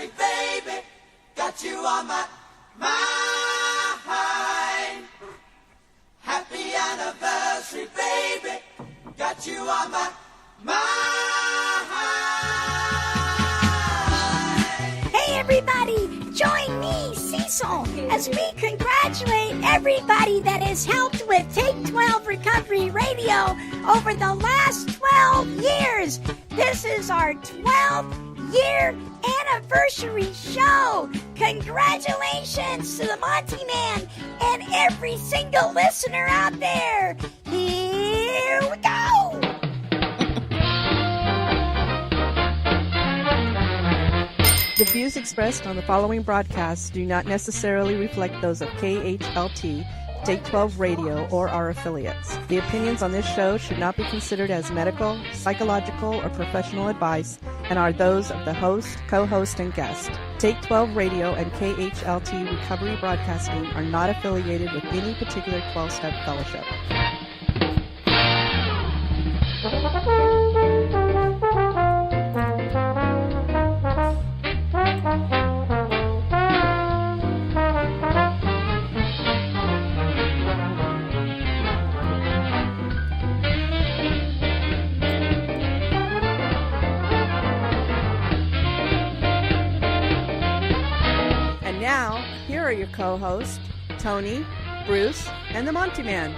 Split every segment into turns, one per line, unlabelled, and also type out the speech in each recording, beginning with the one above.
anniversary, baby. Got you on my mind. Happy anniversary, baby. Got you on my mind.
Hey, everybody, join me, Cecil, as we congratulate everybody that has helped with Take 12 Recovery Radio over the last 12 years. This is our 12th year anniversary show. Congratulations to the Monty'man and every single listener out there. Here we go.
The views expressed on the following broadcasts do not necessarily reflect those of KHLT, Take 12 Radio, or our affiliates. The opinions on this show should not be considered as medical, psychological, or professional advice and are those of the host, co-host, and guest. Take 12 Radio and KHLT Recovery Broadcasting are not affiliated with any particular 12-step fellowship. Now, here are your co-hosts, Tony, Bruce, and the Monty'man.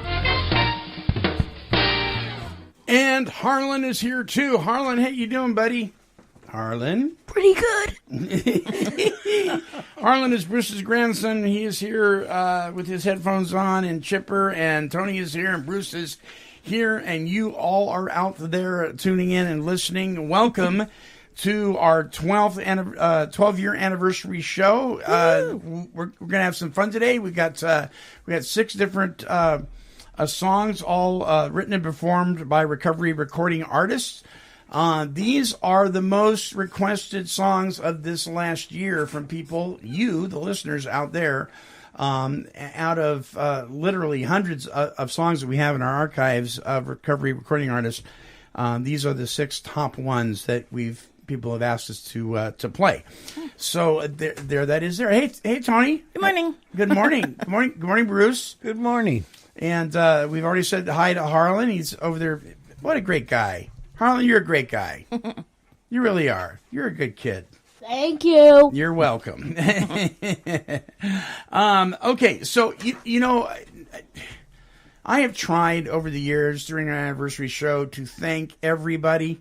And Harlan is here too. Harlan, how you doing, buddy? Harlan?
Pretty good.
Harlan is Bruce's grandson. He is here with his headphones on, and Chipper, and Tony is here, and Bruce is here, and you all are out there tuning in and listening. Welcome to our 12-year anniversary show. We're going to have some fun today. We got 6 different songs, all written and performed by recovery recording artists. These are the most requested songs of this last year from people, you, the listeners out there, out of literally hundreds of songs that we have in our archives of recovery recording artists. These are the 6 top ones that people have asked us to play. So there that is there. Hey Tony.
Good morning.
Good morning. Good morning. Good morning, Bruce.
Good morning.
And we've already said hi to Harlan. He's over there. What a great guy. Harlan, you're a great guy. You really are. You're a good kid.
Thank you.
You're welcome. Okay, so you know, I have tried over the years during our anniversary show to thank everybody.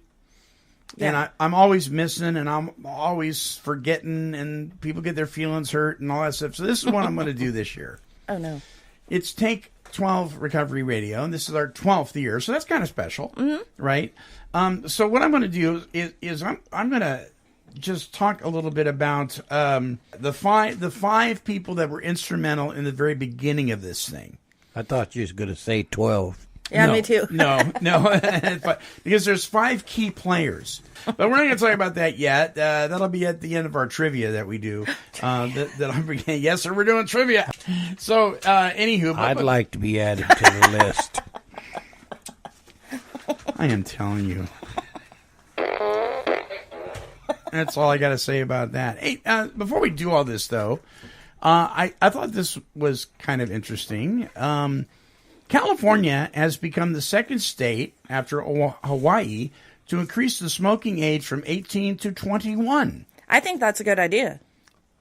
Yeah. And I'm always missing, and I'm always forgetting, and people get their feelings hurt and all that stuff. So this is what I'm going to do this year.
Oh, no.
It's Take 12 Recovery Radio, and this is our 12th year, so that's kind of special, right? So what I'm going to do is I'm going to just talk a little bit about the five people that were instrumental in the very beginning of this thing.
I thought you was going to say 12.
Yeah,
No,
me too.
no, because there's 5 key players. But we're not going to talk about that yet. That'll be at the end of our trivia that we do. That I'm beginning. Yes, sir, we're doing trivia. So, anywho.
I'd like to be added to the list.
I am telling you. That's all I got to say about that. Hey, before we do all this, though, I thought this was kind of interesting. California has become the second state after Hawaii to increase the smoking age from 18 to 21.
I think that's a good idea.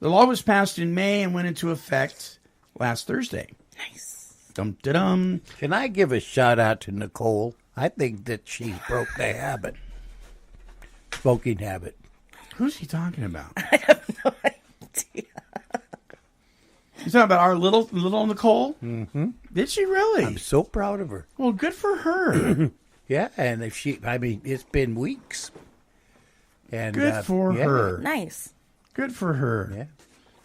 The law was passed in May and went into effect last Thursday.
Nice.
Dum-da-dum.
Can I give a shout out to Nicole? I think that she broke the habit. Smoking habit.
Who's he talking about?
I have no idea.
You talking about our little Nicole?
Mm-hmm.
Did she really?
I'm so proud of her.
Well, good for her.
Yeah, and if it's been weeks. And
good for her.
Nice.
Good for her.
Yeah.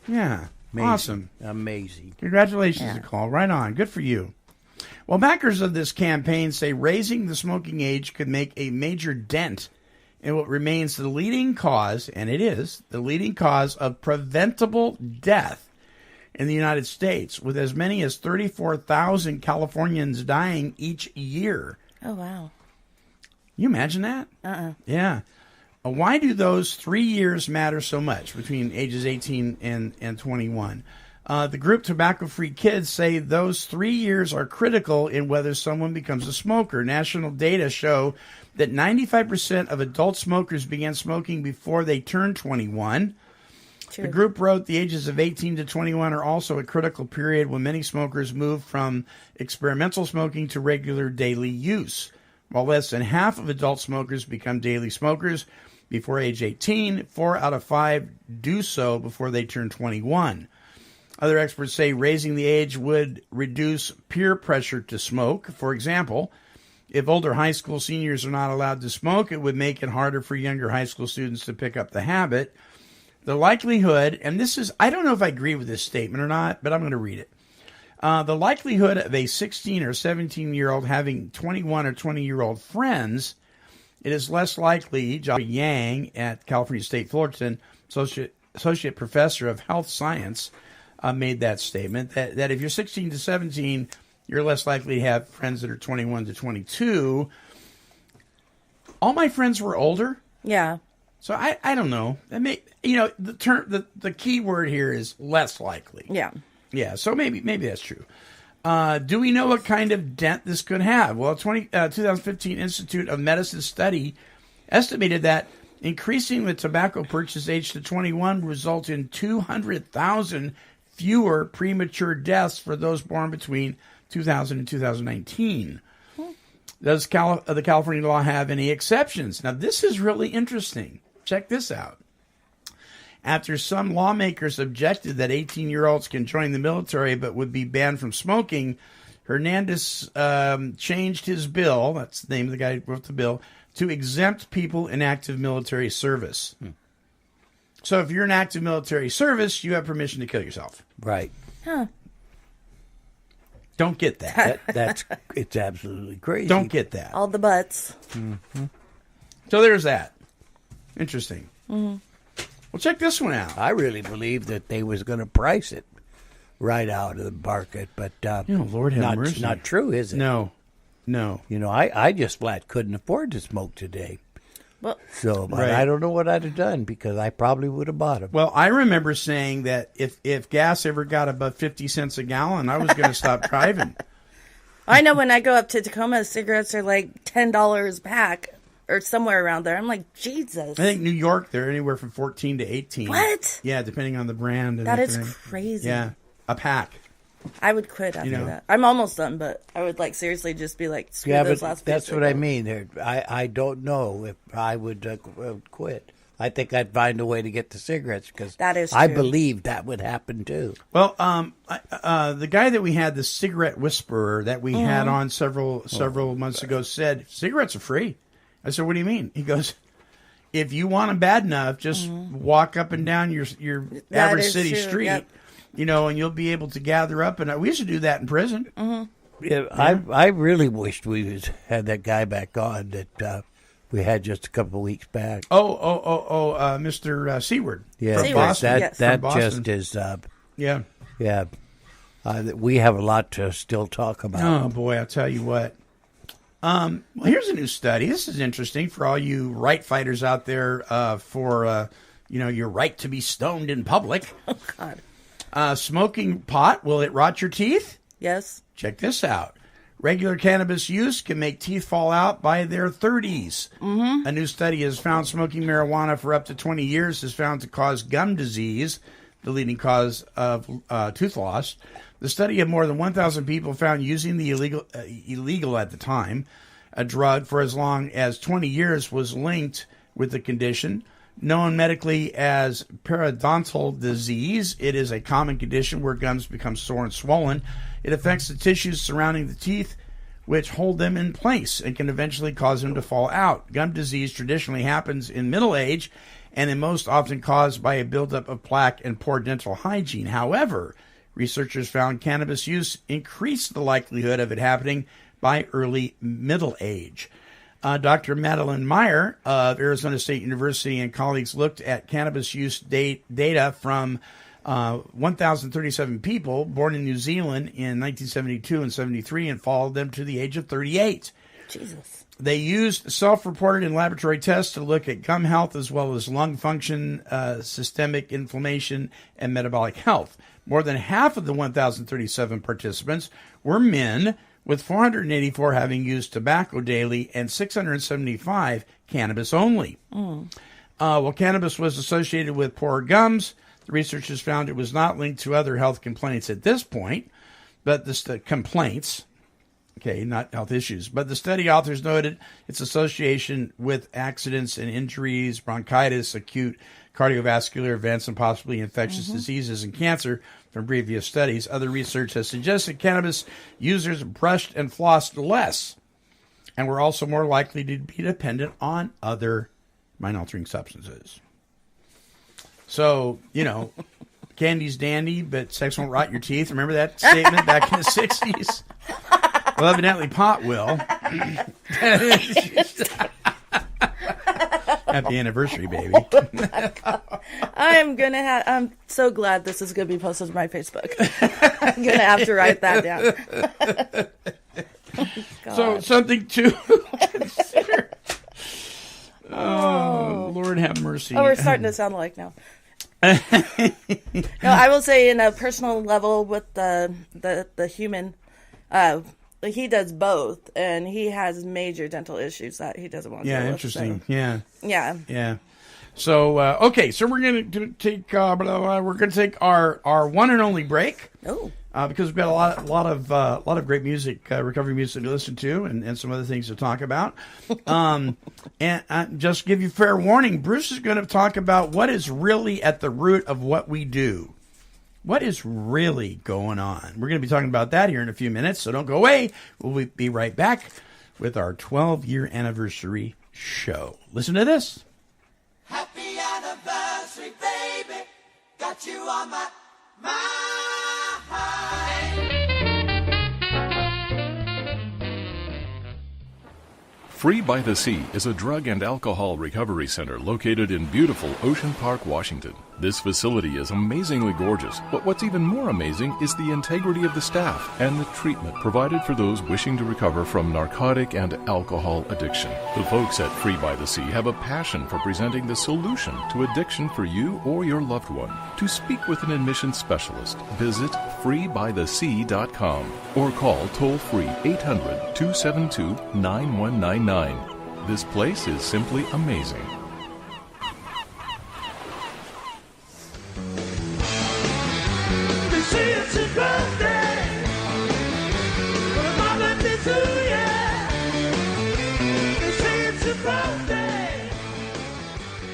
Yeah.
Amazing.
Awesome.
Amazing.
Congratulations, Nicole. Right on. Good for you. Well, backers of this campaign say raising the smoking age could make a major dent in what remains the leading cause, and it is, the leading cause of preventable death in the United States, with as many as 34,000 Californians dying each year.
Oh, wow.
You imagine that?
Uh-uh.
Yeah. Why do those 3 years matter so much between ages 18 and 21? The group Tobacco-Free Kids say those 3 years are critical in whether someone becomes a smoker. National data show that 95% of adult smokers began smoking before they turned 21.
True.
The group wrote the ages of 18 to 21 are also a critical period when many smokers move from experimental smoking to regular daily use. While less than half of adult smokers become daily smokers before age 18, 4 out of 5 do so before they turn 21. Other experts say raising the age would reduce peer pressure to smoke. For example, if older high school seniors are not allowed to smoke, it would make it harder for younger high school students to pick up the habit. The likelihood, and this is, I don't know if I agree with this statement or not, but I'm going to read it. The likelihood of a 16 or 17-year-old having 21 or 20-year-old friends, it is less likely, Dr. Yang at California State Fullerton, associate professor of health science, made that statement, that if you're 16 to 17, you're less likely to have friends that are 21 to 22. All my friends were older.
Yeah.
So I don't know. The key word here is less likely.
Yeah.
Yeah, so maybe that's true. Do we know what kind of dent this could have? Well, 2015 Institute of Medicine study estimated that increasing the tobacco purchase age to 21 result in 200,000 fewer premature deaths for those born between 2000 and 2019. Does the California law have any exceptions? Now, this is really interesting. Check this out. After some lawmakers objected that 18-year-olds can join the military but would be banned from smoking, Hernandez changed his bill, that's the name of the guy who wrote the bill, to exempt people in active military service. So if you're in active military service, you have permission to kill yourself.
Right.
Huh.
Don't get that.
It's absolutely crazy.
Don't get that.
All the butts.
Mm-hmm.
So there's that. Interesting. Mm-hmm. Well, check this one out.
I really believe that they was going to price it right out of the market, but
Lord have mercy.
Not true, is it?
No.
You know, I just flat couldn't afford to smoke today.
Well,
So, but
Right.
I don't know what I'd have done because I probably would have bought them.
Well, I remember saying that if gas ever got above 50 cents a gallon, I was going to stop driving.
I know when I go up to Tacoma, cigarettes are like $10 a pack or somewhere around there. I'm like, Jesus.
I think New York, they're anywhere from 14 to 18.
What?
Yeah, depending on the brand. And
That is
everything.
crazy.
Yeah, a pack.
I would quit after
know.
that. I'm almost done, but I would like seriously just be like, screw
Yeah,
those
but
last
that's
few
what I
cigarettes.
mean. I don't know if I would quit. I think I'd find a way to get the cigarettes because
That is
I
true.
believe that would happen too.
Well, the guy that we had, the cigarette whisperer that we had on several months ago, said cigarettes are free. I said, "What do you mean?" He goes, "If you want them bad enough, just walk up and down your
That
average
is
city
true,
street,
yep.
And you'll be able to gather up." And we used to do that in prison.
Yeah, I really wished we had that guy back on that we had just a couple of weeks back.
Mr. Seward.
Yeah,
from
Seward,
Boston.
yes.
that
From Boston.
just is.
Yeah.
Yeah, we have a lot to still talk about.
Oh boy, I'll tell you what. Well, here's a new study. This is interesting for all you right fighters out there for your right to be stoned in public.
Oh, God.
Smoking pot, will it rot your teeth?
Yes.
Check this out. Regular cannabis use can make teeth fall out by their 30s. Mm-hmm. A new study has found smoking marijuana for up to 20 years is found to cause gum disease, the leading cause of tooth loss. The study of more than 1,000 people found using the illegal at the time, a drug for as long as 20 years was linked with the condition. Known medically as periodontal disease, it is a common condition where gums become sore and swollen. It affects the tissues surrounding the teeth, which hold them in place and can eventually cause them to fall out. Gum disease traditionally happens in middle age and is most often caused by a buildup of plaque and poor dental hygiene. However, researchers found cannabis use increased the likelihood of it happening by early middle age. Dr. Madeline Meyer of Arizona State University and colleagues looked at cannabis use data from 1,037 people born in New Zealand in 1972 and 73 and followed them to the age of 38.
Jesus.
They used self-reported and laboratory tests to look at gum health as well as lung function, systemic inflammation, and metabolic health. More than half of the 1,037 participants were men, with 484 having used tobacco daily and 675 cannabis only. While cannabis was associated with poor gums, the researchers found it was not linked to other health complaints at this point, but the complaints, okay, not health issues. But the study authors noted its association with accidents and injuries, bronchitis, acute cardiovascular events, and possibly infectious diseases and cancer from previous studies. Other research has suggested cannabis users brushed and flossed less and were also more likely to be dependent on other mind-altering substances. So, candy's dandy, but sex won't rot your teeth. Remember that statement back in the 60s? Well, evidently pot will. Happy anniversary, baby.
I'm so glad this is going to be posted to my Facebook. I'm going to have to write that down.
So, something to consider. Oh, Lord have mercy.
Oh, we're starting to sound alike now. No, I will say in a personal level with the human, he does both, and he has major dental issues that he doesn't want to deal with.
Interesting.
So.
Yeah. So okay, so we're gonna take our one and only break.
Oh.
Because we've got a lot of great music, recovery music to listen to, and some other things to talk about. And just give you fair warning, Bruce is going to talk about what is really at the root of what we do. What is really going on? We're going to be talking about that here in a few minutes, so don't go away. We'll be right back with our 12-year anniversary show. Listen to this.
Happy anniversary, baby. Got you on my mind.
Free by the Sea is a drug and alcohol recovery center located in beautiful Ocean Park, Washington. This facility is amazingly gorgeous, but what's even more amazing is the integrity of the staff and the treatment provided for those wishing to recover from narcotic and alcohol addiction. The folks at Free by the Sea have a passion for presenting the solution to addiction for you or your loved one. To speak with an admission specialist, visit freebythesea.com or call toll-free 800-272-9199. This place is simply amazing.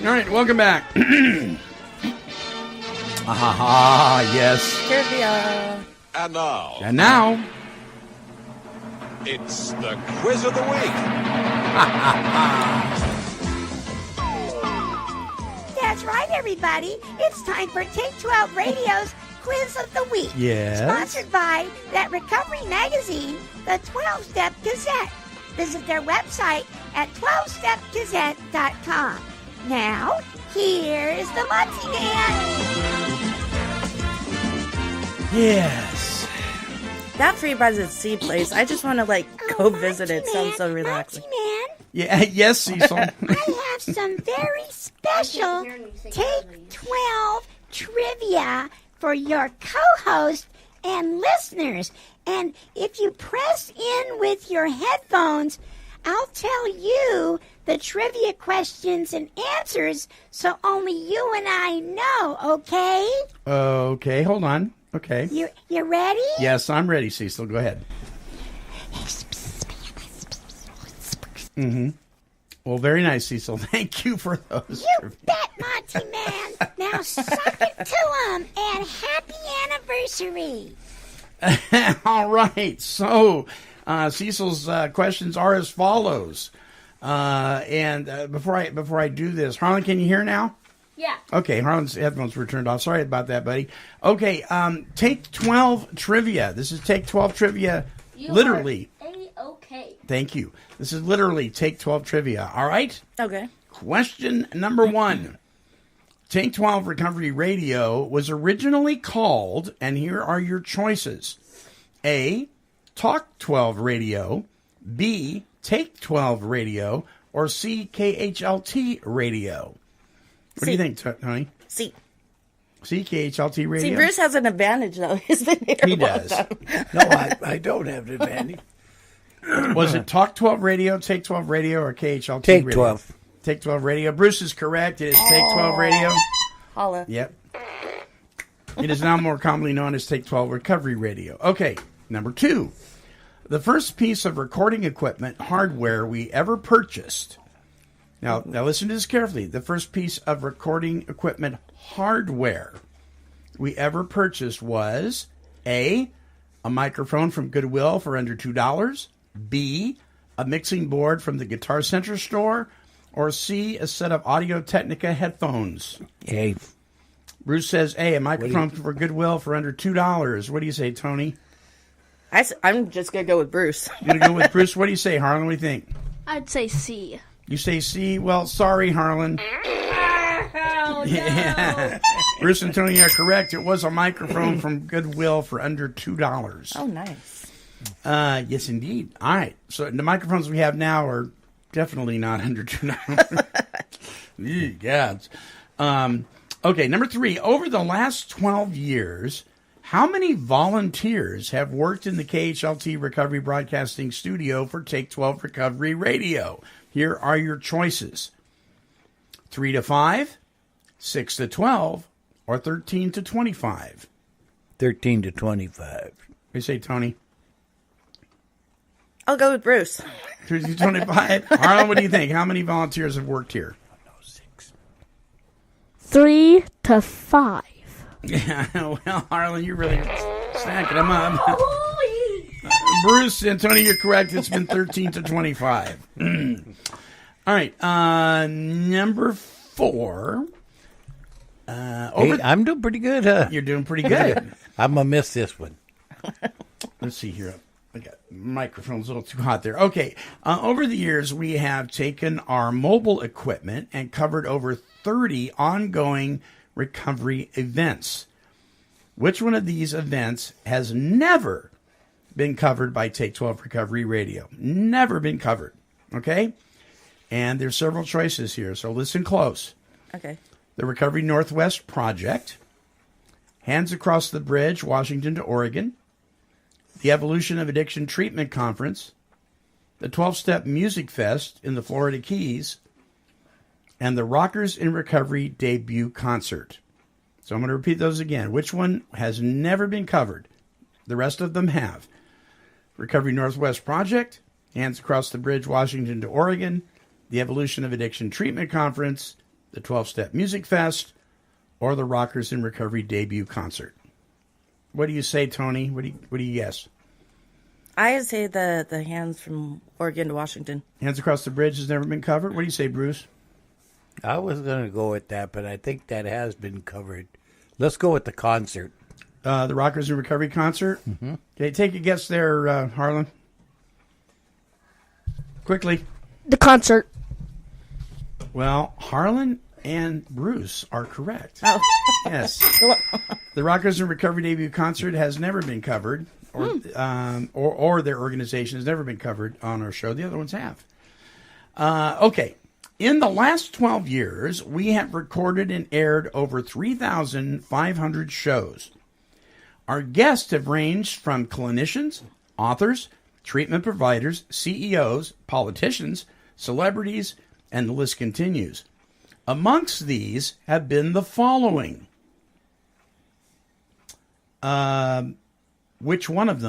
All right, welcome back. Yes.
Trivia.
And
now,
it's the quiz of the week.
That's right, everybody. It's time for Take 12 Radio's Quiz of the Week.
Yes.
Sponsored by that recovery magazine, the 12-Step Gazette. Visit their website at 12stepgazette.com. Now, here's the Monty'man.
yes.
That Free by the Sea place, I just want to go visit it. Sounds so relaxing.
Monty'man,
Yeah, yes, Cecil.
I have some very special Take 12 trivia for your co-host and listeners. And if you press in with your headphones, I'll tell you the trivia questions and answers so only you and I know, okay?
Okay, hold on. Okay.
You ready?
Yes, I'm ready, Cecil. Go ahead. Well, very nice, Cecil. Thank you for those.
You bet, Monty Man. Now suck it to 'em and happy anniversary.
All right. So, Cecil's questions are as follows. And before I do this, Harlan, can you hear now?
Yeah.
Okay, Harlan's headphones were turned off. Sorry about that, buddy. Okay, Take 12 trivia. This is Take 12 trivia. Literally.
A-okay.
Thank you. This is literally Take 12 trivia. All right?
Okay.
Question number 1. Take 12 Recovery Radio was originally called, and here are your choices. A, Talk 12 Radio. B, Take 12 Radio, or C, KHLT Radio? What do you think, Tony?
C.
C, KHLT Radio?
See, Bruce has an advantage, though. He's been here
He
a long
does.
time.
No, I don't have an advantage.
Was it Talk 12 Radio, Take 12 Radio, or KHLT
Take
Radio?
12.
Take 12 Radio. Bruce is correct. It is Take 12 Radio.
Holla.
Yep. It is now more commonly known as Take 12 Recovery Radio. Okay, number 2. The first piece of recording equipment hardware we ever purchased. Now listen to this carefully. The first piece of recording equipment hardware we ever purchased was A, a microphone from Goodwill for under $2, B, a mixing board from the Guitar Center store, or C, a set of Audio-Technica headphones.
A.
Bruce says A, a microphone for Goodwill for under $2. What do you say, Tony?
I'm just going to go with Bruce.
You're going to go with Bruce? What do you say, Harlan? What do you think?
I'd say C.
You say C? Well, sorry, Harlan.
Oh, no.
Yeah. Bruce and Tony are correct. It was a microphone from Goodwill for under $2.
Oh, nice.
Yes, indeed. All right. So the microphones we have now are definitely not under $2. Yeah. Okay, number 3. Over the last 12 years, how many volunteers have worked in the KHLT Recovery Broadcasting Studio for Take 12 Recovery Radio? Here are your choices. 3 to 5, 6 to 12, or 13 to 25.
13 to 25.
What do you say, Tony?
I'll go with Bruce.
13 to 25. Harlan, what do you think? How many volunteers have worked here?
3 to 5.
Yeah, well, Harlan, you're really snacking them up. Bruce and Tony, you're correct. It's been 13 to 25. All right, number 4.
Hey, I'm doing pretty good, huh?
You're doing pretty good.
I'm going to miss this one.
Let's see here. I got microphone's a little too hot there. Okay, over the years, we have taken our mobile equipment and covered over 30 ongoing recovery events. Which one of these events has never been covered by Take 12 Recovery Radio? Never been covered. Okay? And there's several choices here, so listen close.
Okay.
The Recovery Northwest Project, Hands Across the Bridge, Washington to Oregon, the Evolution of Addiction Treatment Conference, the 12-Step Music Fest in the Florida Keys, and the Rockers in Recovery debut concert. So I'm going to repeat those again. Which one has never been covered? The rest of them have. Recovery Northwest Project, Hands Across the Bridge, Washington to Oregon, the Evolution of Addiction Treatment Conference, the 12-Step Music Fest, or the Rockers in Recovery debut concert. What do you say, Tony? What do you guess?
I would say the Hands from Oregon to Washington.
Hands Across the Bridge has never been covered. What do you say, Bruce?
I was going to go with that, but I think that has been covered. Let's go with the concert.
The Rockers in Recovery concert? Mm-hmm. Okay, take a guess there, Harlan. Quickly.
The concert.
Well, Harlan and Bruce are correct.
Oh.
Yes. The Rockers in Recovery debut concert has never been covered, or their organization has never been covered on our show. The other ones have. Okay. In the last 12 years, we have recorded and aired over 3,500 shows. Our guests have ranged from clinicians, authors, treatment providers, CEOs, politicians, celebrities, and the list continues. Amongst these have been the following. Which one of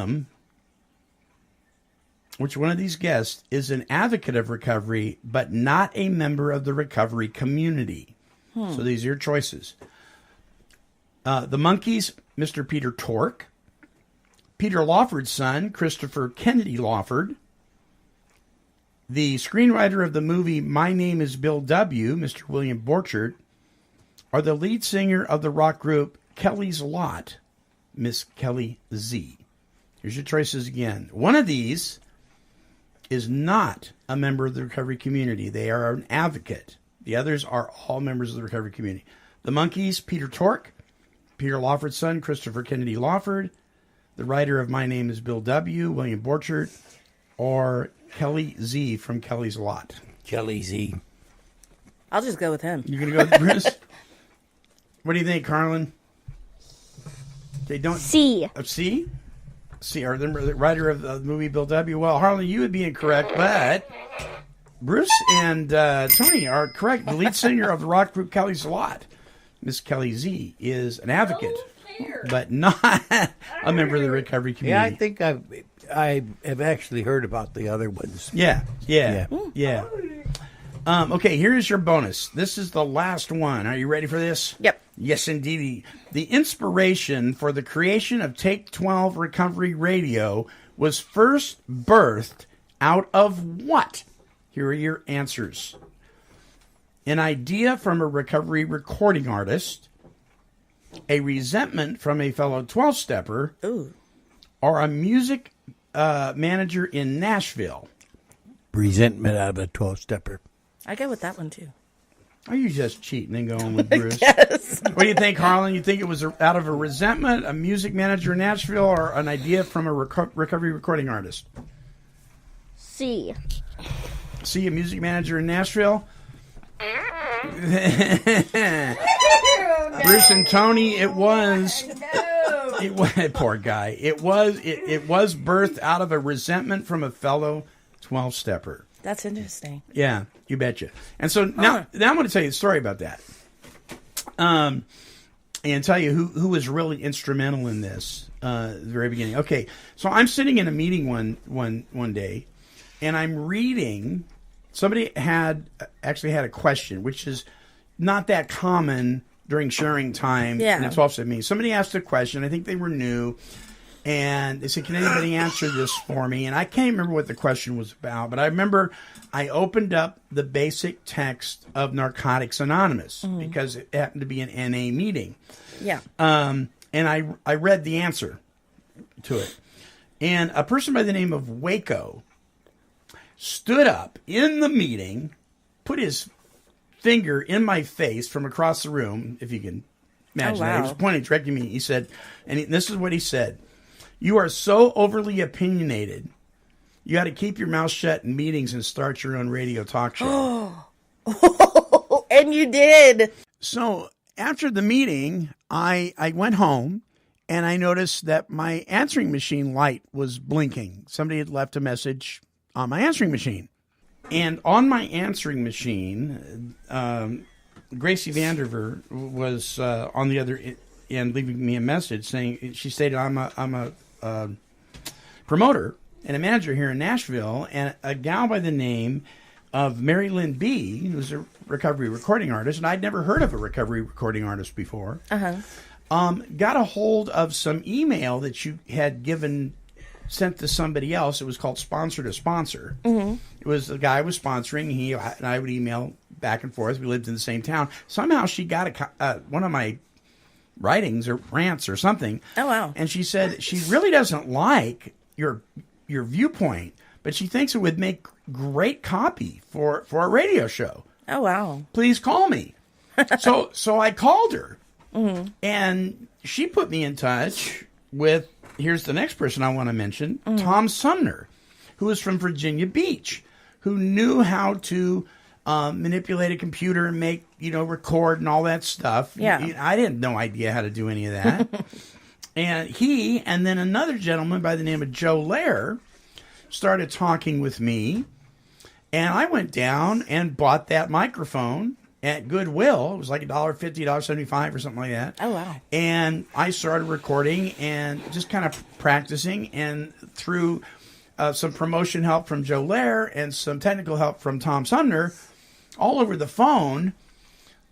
these guests is an advocate of recovery, but not a member of the recovery community? So these are your choices. The Monkees, Mr. Peter Tork. Peter Lawford's son, Christopher Kennedy Lawford. The screenwriter of the movie My Name is Bill W., Mr. William Borchert. Or the lead singer of the rock group Kelly's Lot, Miss Kelly Z. Here's your choices again. One of these is not a member of the recovery community. They are an advocate. The others are all members of the recovery community. The Monkees, Peter Tork. Peter Lawford's son, Christopher Kennedy Lawford. The writer of My Name is Bill W., William Borchert. Or Kelly Z from Kelly's Lot?
Kelly Z.
I'll just go with him.
You're going to go with Bruce? What do you think, Carlin? Okay, don't...
C.
C? C, or the writer of the movie Bill W. Well, Harlan, you would be incorrect, but Bruce and Tony are correct. The lead singer of the rock group Kelly's Lot, Miss Kelly Z, is an advocate, but not a member of the recovery
Yeah, I
community.
think I have actually heard about the other ones.
Yeah. Okay, here's your bonus. This is the last one. Are you ready for this?
Yep.
Yes, indeed. The inspiration for the creation of Take 12 Recovery Radio was first birthed out of what? Here are your answers. An idea from a recovery recording artist, a resentment from a fellow 12-stepper, or a music manager in Nashville.
Resentment out of a 12-stepper.
I go with that one too.
Are you just cheating and going with Bruce?
Yes.
What do you think, Harlan? You think it was out of a resentment, a music manager in Nashville, or an idea from a recovery recording artist?
C.
See, a music manager in Nashville? Bruce and Tony, it was... poor guy. It was birthed out of a resentment from a fellow 12-stepper.
That's interesting.
Yeah, you betcha. And so now I'm going to tell you a story about that. And tell you who was really instrumental in this at the very beginning. Okay, so I'm sitting in a meeting one day, and I'm reading. Somebody actually had a question, which is not that common during sharing time in a 12-step meeting. Somebody asked a question. I think they were new. And they said, can anybody answer this for me? And I can't remember what the question was about, but I remember I opened up the basic text of Narcotics Anonymous because it happened to be an NA meeting.
Yeah.
And I read the answer to it. And a person by the name of Waco stood up in the meeting, put his finger in my face from across the room, if you can imagine that. He was pointing directly at me. He said, this is what he said. You are so overly opinionated. You got to keep your mouth shut in meetings and start your own radio talk show.
And you did.
So after the meeting, I went home and I noticed that my answering machine light was blinking. Somebody had left a message on my answering machine. And on my answering machine, Gracie Vanderver was on the other end leaving me a message saying, she stated, I'm a promoter and a manager here in Nashville, and a gal by the name of Mary Lynn B., who's a recovery recording artist, and I'd never heard of a recovery recording artist before, got a hold of some email that you had sent to somebody else. It was called Sponsor to Sponsor. It was the guy was sponsoring. He and I would email back and forth. We lived in the same town. Somehow she got one of my writings or rants or something.
Oh, wow.
And she said she really doesn't like your viewpoint, but she thinks it would make great copy for a radio show.
Oh, wow.
Please call me. So I called her, and she put me in touch with, here's the next person I want to mention, Tom Sumner, who is from Virginia Beach, who knew how to manipulate a computer and make, record and all that stuff.
Yeah.
I didn't no idea how to do any of that. And he and then another gentleman by the name of Joe Lair started talking with me. And I went down and bought that microphone at Goodwill. It was like $1.50, $1.75 or something like that.
Oh, wow.
And I started recording and just kind of practicing. And through some promotion help from Joe Lair and some technical help from Tom Sumner, all over the phone,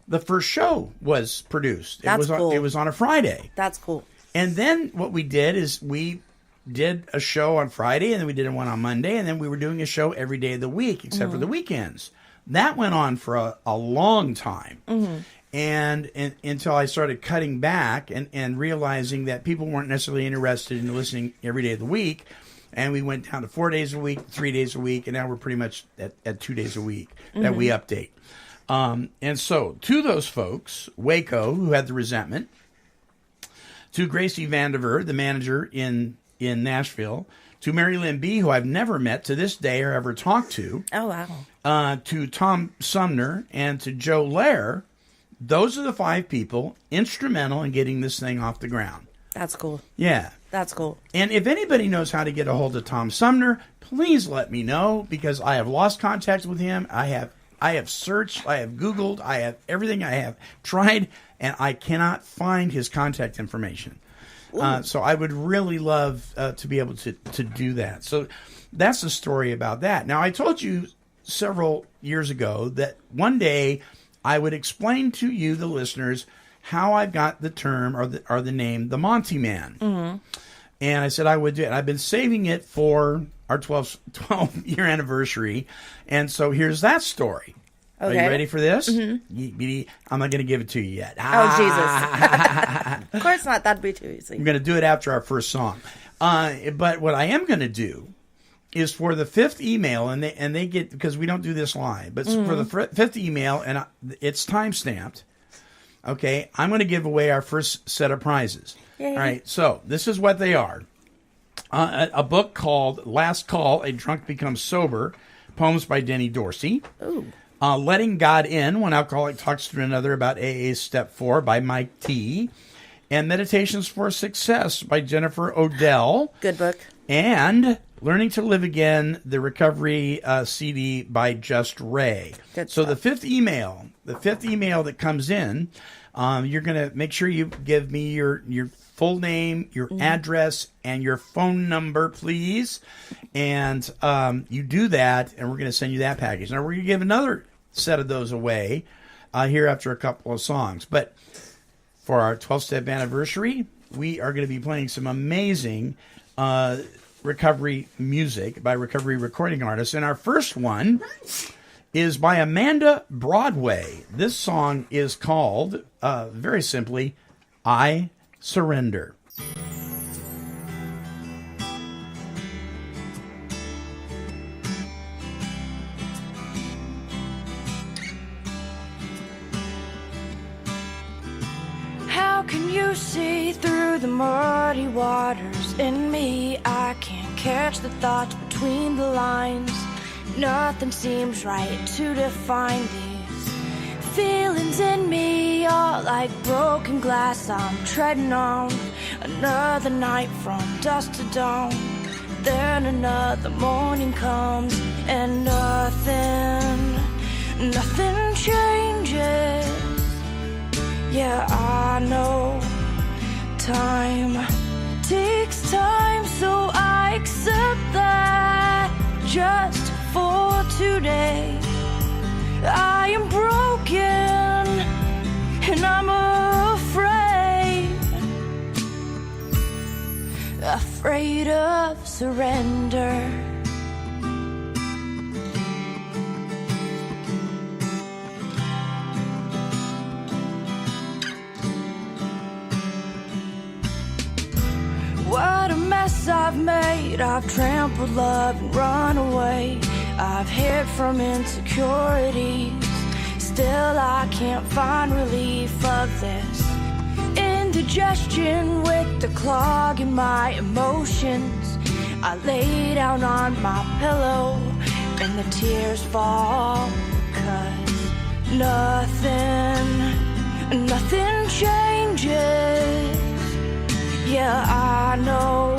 the first show was produced.
That's cool.
It was on a Friday.
That's cool.
And then what we did is we did a show on Friday, and then we did one on Monday, and then we were doing a show every day of the week except for the weekends. That went on for a long time. And until I started cutting back and realizing that people weren't necessarily interested in listening every day of the week. And we went down to 4 days a week, 3 days a week, and now we're pretty much at 2 days a week that we update. And so to those folks, Waco, who had the resentment, to Gracie Vandiver, the manager in Nashville, to Mary Lynn B., who I've never met to this day or ever talked to.
Oh, wow.
To Tom Sumner and to Joe Lair. Those are the 5 people instrumental in getting this thing off the ground.
That's cool.
Yeah.
That's cool.
And if anybody knows how to get a hold of Tom Sumner, please let me know, because I have lost contact with him. I have searched, I have Googled, I have everything I have tried, and I cannot find his contact information. So I would really love to be able to do that. So that's the story about that. Now, I told you several years ago that one day I would explain to you, the listeners, how I got the term or the name, the Monty'man. Mm-hmm. And I said I would do it. I've been saving it for our 12-year anniversary. And so here's that story. Okay. Are you ready for this? Mm-hmm. I'm not going to give it to you yet.
Oh, Jesus. Of course not. That'd be too easy.
I'm going to do it after our first song. But what I am going to do is for the 5th email, and they get, because we don't do this live, but for the 5th email, and it's time-stamped, okay, I'm going to give away our first set of prizes. Yay. All right, so this is what they are. A book called Last Call, A Drunk Becomes Sober, poems by Denny Dorsey. Ooh. Letting God In, One Alcoholic Talks to Another About AA Step 4 by Mike T. And Meditations for Success by Jennifer Odell.
Good book.
And Learning to Live Again, the Recovery CD by Just Ray.
Good
so
stuff.
the fifth email that comes in, you're going to make sure you give me your full name, your address, and your phone number, please. And you do that, and we're going to send you that package. Now, we're going to give another set of those away here after a couple of songs. But for our 12-step anniversary, we are going to be playing some amazing recovery music by recovery recording artists. And our first one is by Amanda Broadway. This song is called, very simply, I Surrender.
How can you see through the muddy waters in me? I can't catch the thoughts between the lines. Nothing seems right to define these feelings in me, all like broken glass I'm treading on. Another night from dusk to dawn, then another morning comes and nothing changes. Yeah, I know time takes time, so I accept that just for today. I am broken and I'm afraid of surrender. What a mess I've made. I've trampled love and run away. I've hid from insecurities. Still I can't find relief of this indigestion with the clog in my emotions. I lay down on my pillow and the tears fall, 'cause nothing changes. Yeah, I know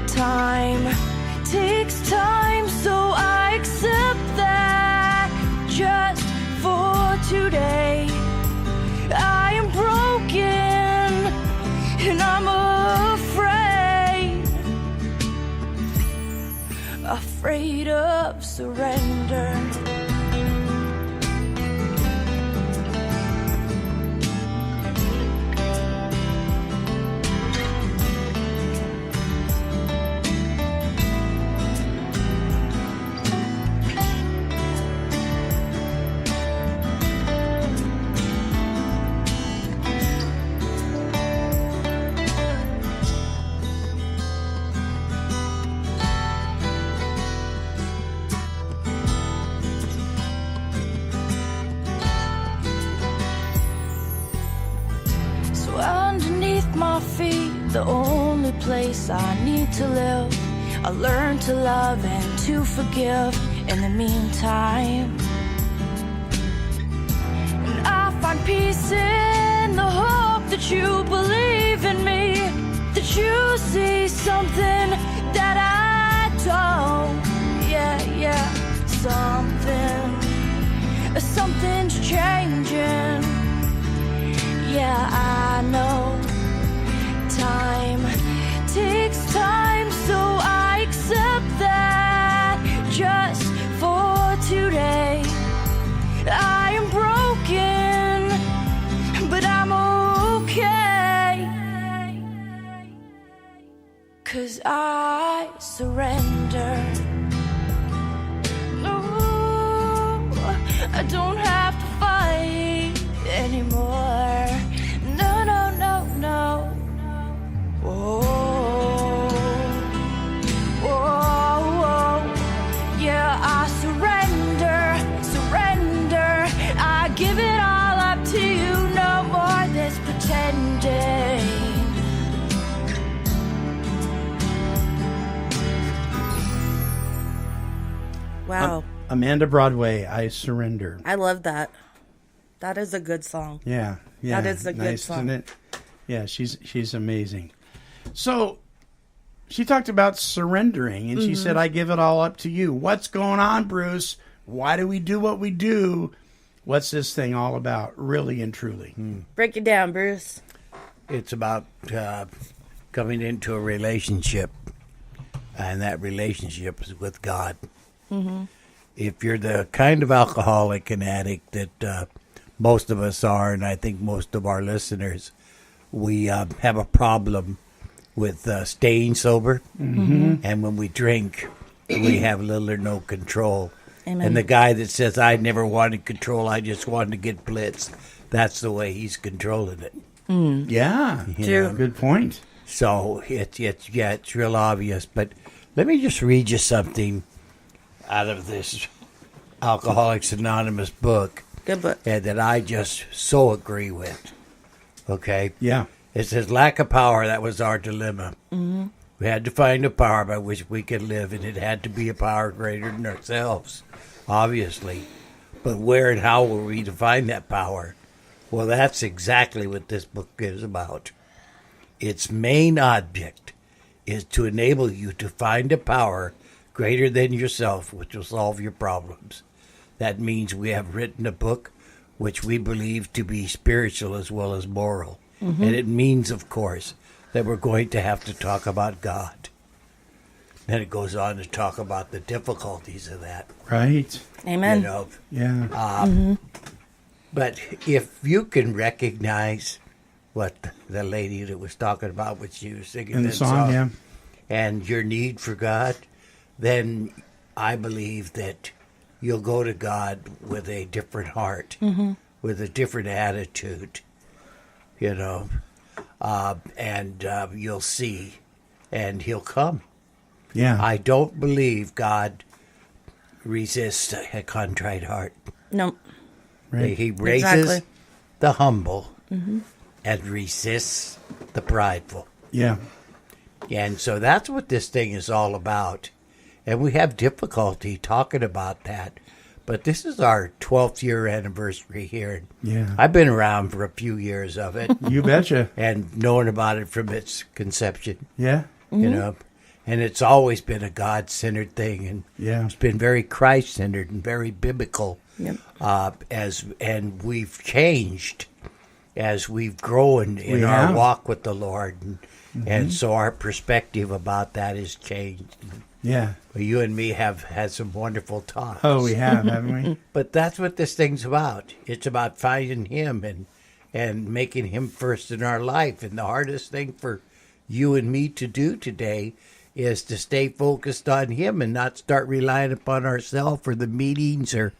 time takes time, so I accept that just for today. I am broken and I'm afraid of surrender. My feet, the only place I need to live. I learned to love and to forgive in the meantime. And I find peace in the hope that you believe in me, that you see something that I don't. Yeah, something's changing. Yeah, I know time takes time, so I accept that just for today. I am broken, but I'm okay, 'cause I surrender. No, I don't have to fight anymore. No, no, no, no. Whoa, whoa, whoa. Yeah, I surrender, surrender. I give it all up to you. No more this pretending.
Wow.
Amanda Broadway, I Surrender.
I love that. That is a good song.
Yeah.
That is a good song.
Isn't it? Yeah, she's amazing. So she talked about surrendering, and she said, I give it all up to you. What's going on, Bruce? Why do we do what we do? What's this thing all about, really and truly?
Break it down, Bruce.
It's about coming into a relationship, and that relationship is with God.
Mm-hmm.
If you're the kind of alcoholic and addict that most of us are, and I think most of our listeners, we have a problem with staying sober.
Mm-hmm.
And when we drink, we have little or no control.
Amen.
And the guy that says, I never wanted control, I just wanted to get blitzed, that's the way he's controlling it.
Yeah.
True.
Good point.
So it's real obvious. But let me just read you something out of this Alcoholics Anonymous book.
Good book.
And that I just so agree with. Okay?
Yeah.
It says, lack of power, that was our dilemma.
Mm-hmm.
We had to find a power by which we could live, and it had to be a power greater than ourselves, obviously. But where and how were we to find that power? Well, that's exactly what this book is about. Its main object is to enable you to find a power greater than yourself, which will solve your problems. That means we have written a book which we believe to be spiritual as well as moral. Mm-hmm. And it means, of course, that we're going to have to talk about God. Then it goes on to talk about the difficulties of that.
Right.
Amen.
You know,
Yeah.
but if you can recognize what the lady that was talking about, what she was singing
In the
that
song, yeah.
and your need for God, then I believe that you'll go to God with a different heart, with a different attitude, you know, and you'll see, and he'll come.
Yeah.
I don't believe God resists a contrite heart.
No.
Right.
He raises
Exactly.
the humble and resists the prideful.
Yeah.
And so that's what this thing is all about. And we have difficulty talking about that. But this is our 12th year anniversary here.
Yeah.
I've been around for a few years of it.
You betcha.
And knowing about it from its conception,
Yeah.
you know. And it's always been a God-centered thing. And
Yeah.
it's been very Christ-centered and very biblical.
Yep.
And we've changed as we've grown in
We
our
have.
walk with the Lord. And so our perspective about that has changed.
Yeah.
Well, you and me have had some wonderful talks.
Oh, we have, haven't we?
But that's what this thing's about. It's about finding him and making him first in our life. And the hardest thing for you and me to do today is to stay focused on him and not start relying upon ourselves or the meetings or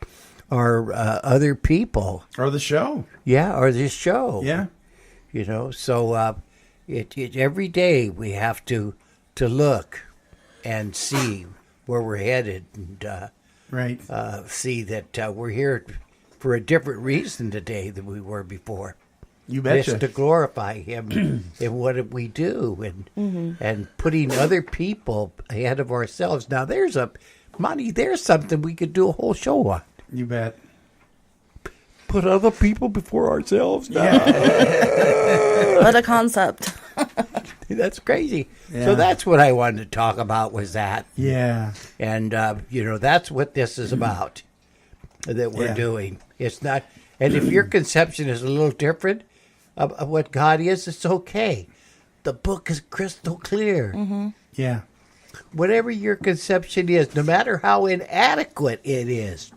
other people.
Or the show.
Yeah, or this show.
Yeah.
You know, so it every day we have to look and see where we're headed and
Right.
see that we're here for a different reason today than we were before.
You betcha.
It's to glorify Him in what we do, and putting other people ahead of ourselves. Now, there's something we could do a whole show on.
You bet.
Put other people before ourselves.
Yeah.
What a concept.
That's crazy.
Yeah.
So that's what I wanted to talk about, was that.
Yeah.
And, that's what this is about, that we're doing. It's not, and if your conception is a little different of what God is, it's okay. The book is crystal clear.
Yeah.
Whatever your conception is, no matter how inadequate it is,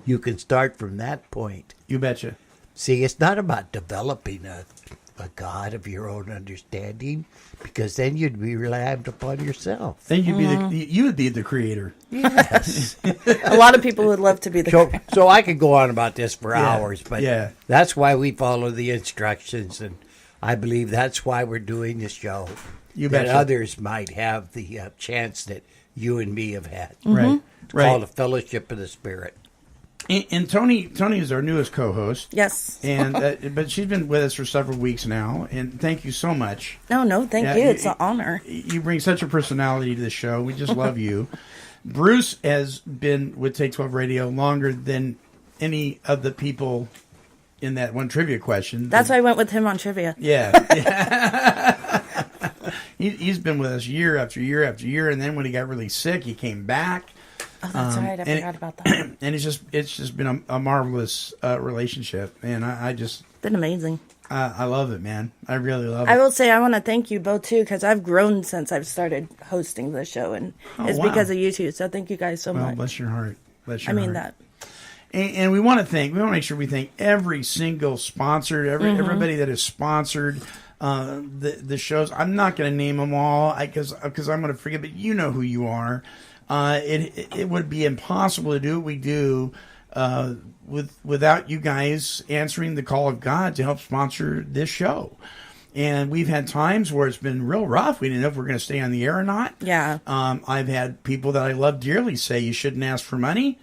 you can start from that point.
You betcha.
See, it's not about developing a God of your own understanding, because then you'd be reliant upon yourself.
Then you would be the creator.
Yes.
A lot of people would love to be the
So I could go on about this for hours, but
yeah.
That's why we follow the instructions, and I believe that's why we're doing this show.
You
that
betcha.
others might have the chance that you and me have had.
Right.
It's called a fellowship of the Spirit.
And Tony is our newest co-host.
Yes.
And but she's been with us for several weeks now, and thank you so much.
No, thank you. It's an honor.
You bring such a personality to the show. We just love you. Bruce has been with Take 12 Radio longer than any of the people in that one trivia question.
That's why I went with him on trivia.
Yeah. He's been with us year after year after year, and then when he got really sick, he came back.
Oh, that's right. I forgot about that.
And it's just been a marvelous relationship, and I just
been amazing.
I love it, man. I really love it.
I will say I want to thank you both too, because I've grown since I've started hosting the show, and it's because of you two. So thank you guys so much.
Bless your heart. Bless your
I mean
heart.
that.
And we want to make sure we thank every single sponsor, everybody that has sponsored the shows. I'm not going to name them all because I'm going to forget, but you know who you are. It would be impossible to do what we do without you guys answering the call of God to help sponsor this show. And we've had times where it's been real rough. We didn't know if we're going to stay on the air or not.
Yeah.
I've had people that I love dearly say you shouldn't ask for money,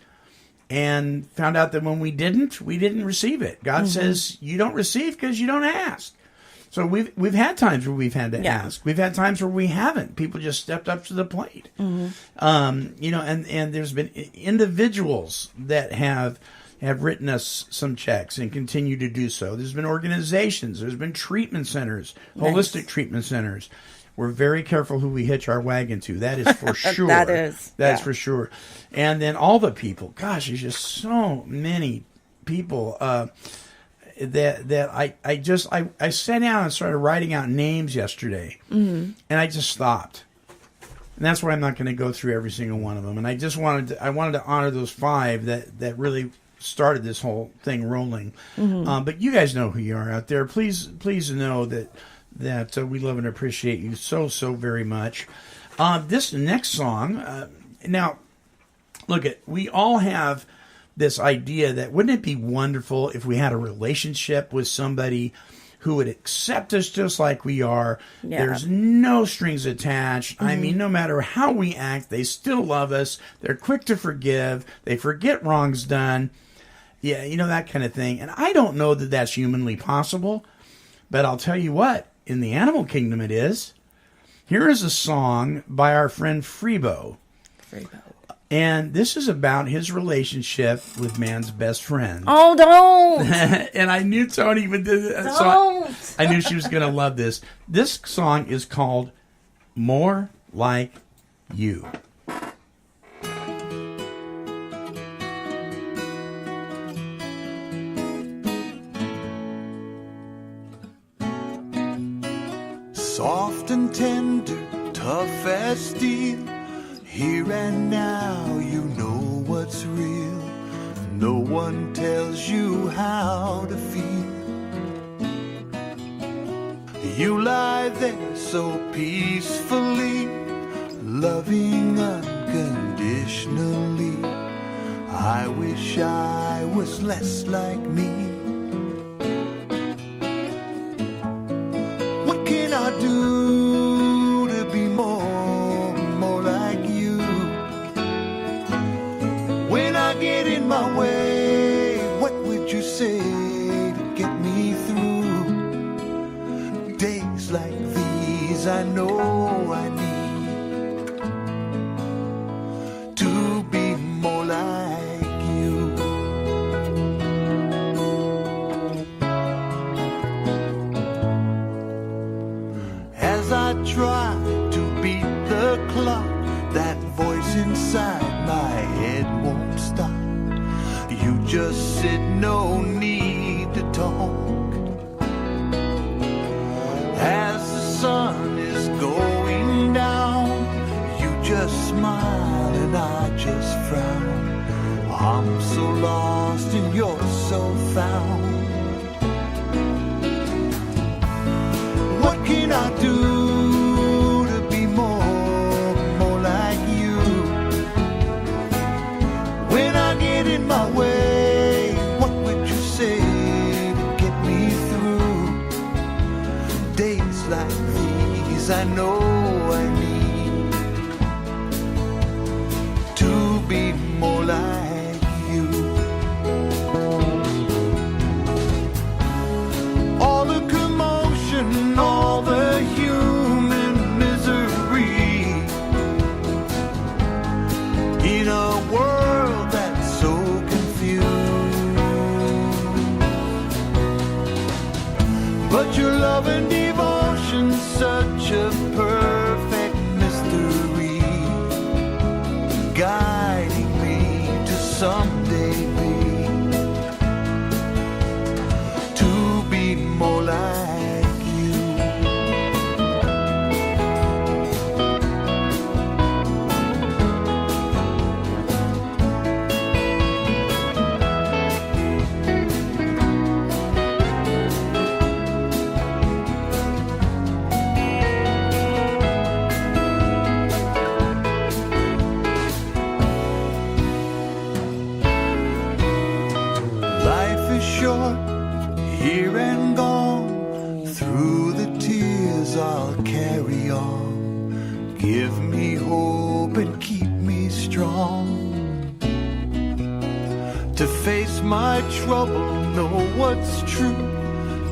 and found out that when we didn't receive it. God says you don't receive because you don't ask. So we've had times where we've had to ask. We've had times where we haven't. People just stepped up to the plate. And there's been individuals that have written us some checks and continue to do so. There's been organizations. There's been treatment centers, holistic treatment centers. We're very careful who we hitch our wagon to. That is for sure. That's for sure. And then all the people. Gosh, there's just so many people that I sat down and started writing out names yesterday, and I just stopped. And that's why I'm not going to go through every single one of them. And I just wanted to honor those 5 that really started this whole thing rolling. But you guys know who you are out there. Please know that we love and appreciate you so very much. This next song, now, look, we all have this idea that wouldn't it be wonderful if we had a relationship with somebody who would accept us just like we are.
Yeah.
There's no strings attached. I mean, no matter how we act, they still love us. They're quick to forgive. They forget wrongs done. Yeah, that kind of thing. And I don't know that that's humanly possible, but I'll tell you what, in the animal kingdom it is. Here is a song by our friend Freebo. And this is about his relationship with man's best friend.
Oh, don't!
And I knew Tony would do this.
Don't!
So I knew she was going to love this. This song is called More Like You.
Soft and tender, tough as steel. Here and now, you know what's real. No one tells you how to feel. You lie there so peacefully, loving unconditionally. I wish I was less like me. What can I do to be more like you? When I get in my way, what would you say to get me through? these I know I need to be more like you. As I try to beat the clock, that voice inside my head won't stop. You just said no need to talk. As the sun is going down, you just smile and I just frown. I'm so lost and you're so found. What can I do to be more like you? When I get in my way, what would you say to get me through? Days like these I know I need to be more like you. All the commotion, all the human misery in a world that's so confused. But your love and devotion, such a perfect mystery, guiding me to someday be more like you. Life is short, here and gone. Through the tears I'll carry on. Give me hope and keep me strong. To face my trouble, know what's true.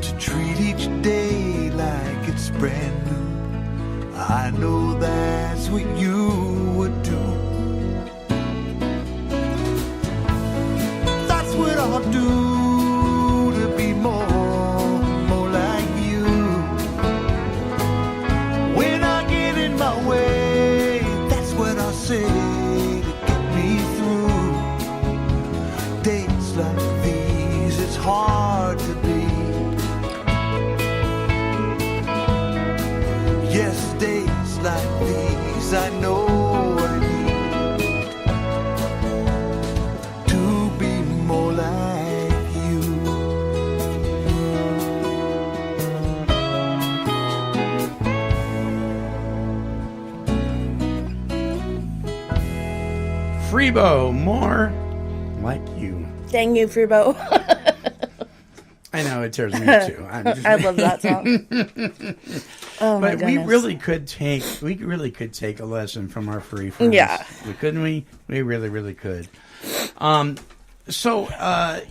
To treat each day like it's brand new. I know that's what you would do. That's what I'll do to be more like you. When I get in my way, that's what I'll say to get me through. Days like these, it's hard to be. Yes, days like these, I know I need to be more like you.
Freebo, more like you.
Dang you, Freebo.
I know, it tears me too.
I love that song. Oh my
But
goodness.
we really could take a lesson from our free friends.
Yeah.
Couldn't we? We really could. So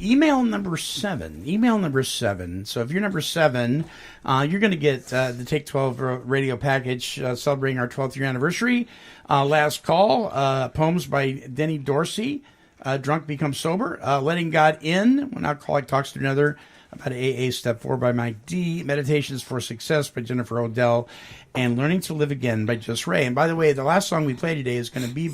email number 7. So if you're number 7, you're going to get the Take 12 radio package celebrating our 12th year anniversary. Last Call, poems by Denny Dorsey, Drunk Becomes Sober, Letting God In, When Alcoholic Talks to Another, about AA Step 4 by Mike D, Meditations for Success by Jennifer Odell, and Learning to Live Again by Just Ray. And by the way, the last song we play today is going to be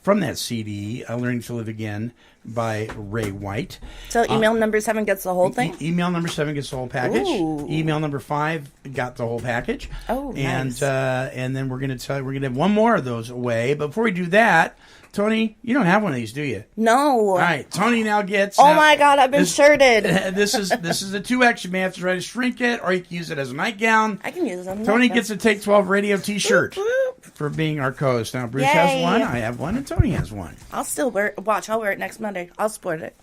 from that CD, Learning to Live Again by Ray White.
So email number 7 gets the whole thing?
Email number 7 gets the whole package.
Ooh.
Email number 5 got the whole package.
Oh, nice.
And then we're going to have one more of those away. But before we do that, Tony, you don't have one of these, do you?
No.
All right, Tony now gets.
Oh my God, I've been shirted.
This is a 2X. You may have to try to shrink it, or you can use it as a nightgown.
I can use it as a nightgown.
Tony gets a Take 12 radio T-shirt for being our co-host. Now Bruce has
Yay.
one, I have one, and Tony has one.
I'll still wear it. Watch, I'll wear it next Monday. I'll sport it.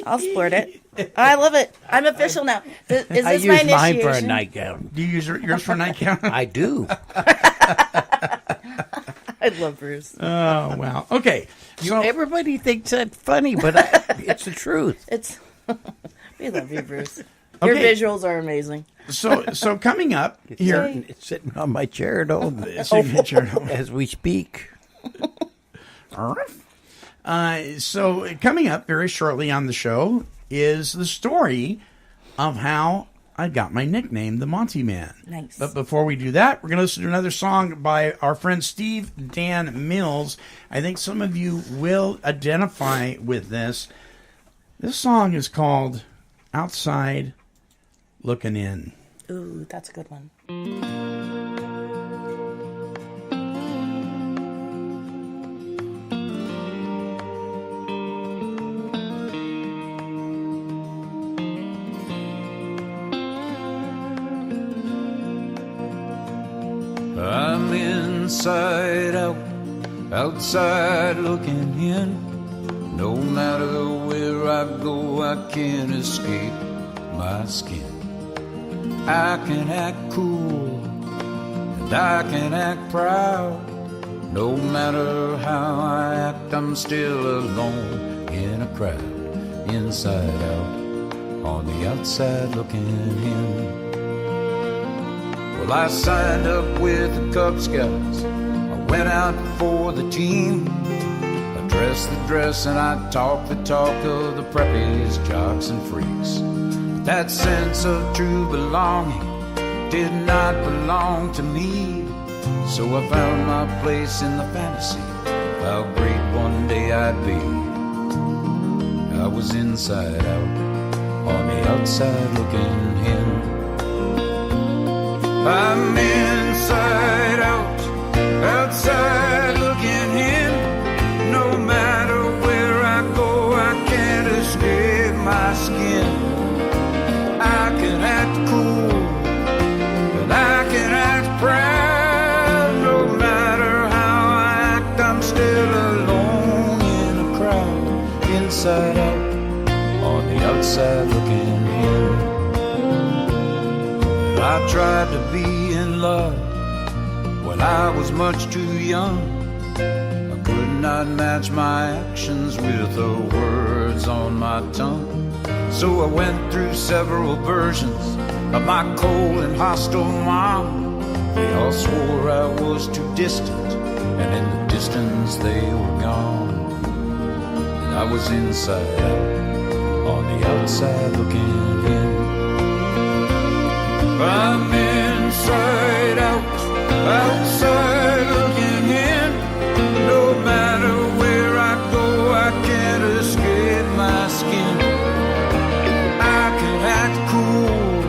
I'll sport it. I love it. I'm official now. Is this
I
my
use mine
initiation?
for a nightgown.
Do you use yours for a nightgown?
I do.
I love Bruce.
Oh, wow. Okay.
Everybody thinks that's funny, but it's the truth.
It's we love you, Bruce. Your
Okay.
visuals are amazing.
So coming up here,
It's sitting on my chair at home as we speak.
So coming up very shortly on the show is the story of how I got my nickname, the Monty'man.
Nice.
But before we do that, we're going to listen to another song by our friend Steve Dan Mills. I think some of you will identify with this. This song is called Outside Looking In.
Ooh, that's a good one.
I'm inside out, outside looking in. No matter where I go, I can't escape my skin. I can act cool, and I can act proud. No matter how I act, I'm still alone in a crowd. Inside out, on the outside looking in. Well, I signed up with the Cub Scouts. I went out for the team. I dressed the dress and I talked the talk of the preppies, jocks, and freaks. But that sense of true belonging did not belong to me. So I found my place in the fantasy of how great one day I'd be. I was inside out, on the outside looking in. I'm inside out, outside looking in. No matter where I go, I can't escape my skin. I can act cool, and I can act proud. No matter how I act, I'm still alone in a crowd. Inside out, on the outside looking in. I tried to be in love when I was much too young. I could not match my actions with the words on my tongue. So I went through several versions of my cold and hostile mom. They all swore I was too distant, and in the distance they were gone. And I was inside out, on the outside looking in. I'm inside out, outside looking in. No matter where I go, I can't escape my skin. I can act cool,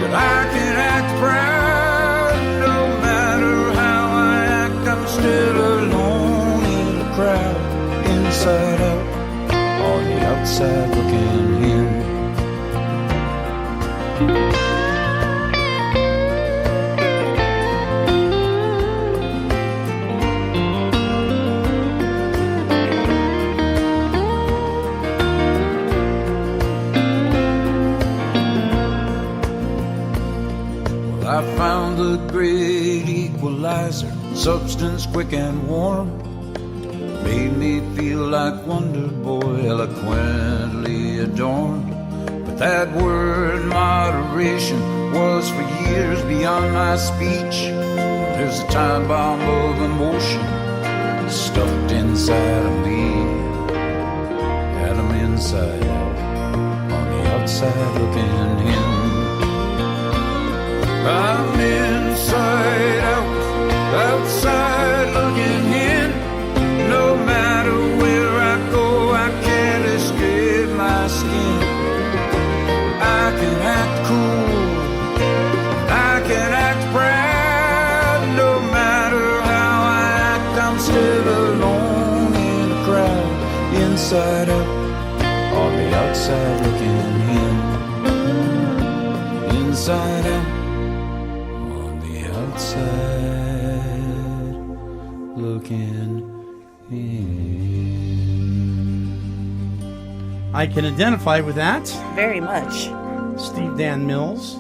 but I can act proud. No matter how I act, I'm still alone in the crowd. Inside out, on the outside looking in. I found the great equalizer, substance quick and warm. Made me feel like Wonder Boy, eloquently adorned. But that word moderation was for years beyond my speech. There's a time bomb of emotion stuffed inside of me. And I'm inside out, on the outside looking in. I'm inside out, outside looking in. No matter where I go, I can't escape my skin. I can act cool, I can act proud. No matter how I act, I'm still alone in a crowd. Inside out, on the outside looking in. Inside out, outside looking in.
I can identify with that.
Very much.
Steve Dan Mills.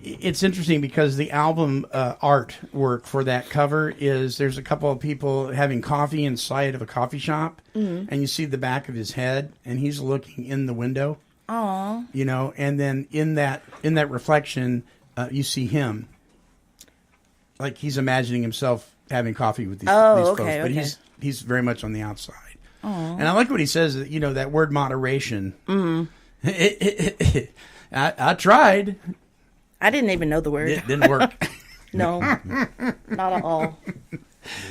It's interesting because the album artwork for that cover is there's a couple of people having coffee inside of a coffee shop, and you see the back of his head, and he's looking in the window.
Aw.
You know, and then in that reflection, you see him. Like he's imagining himself having coffee with these folks, but he's very much on the outside.
Aww.
And I like what he says. You know, that word moderation. I tried.
I didn't even know the word.
It didn't work.
No, not at all.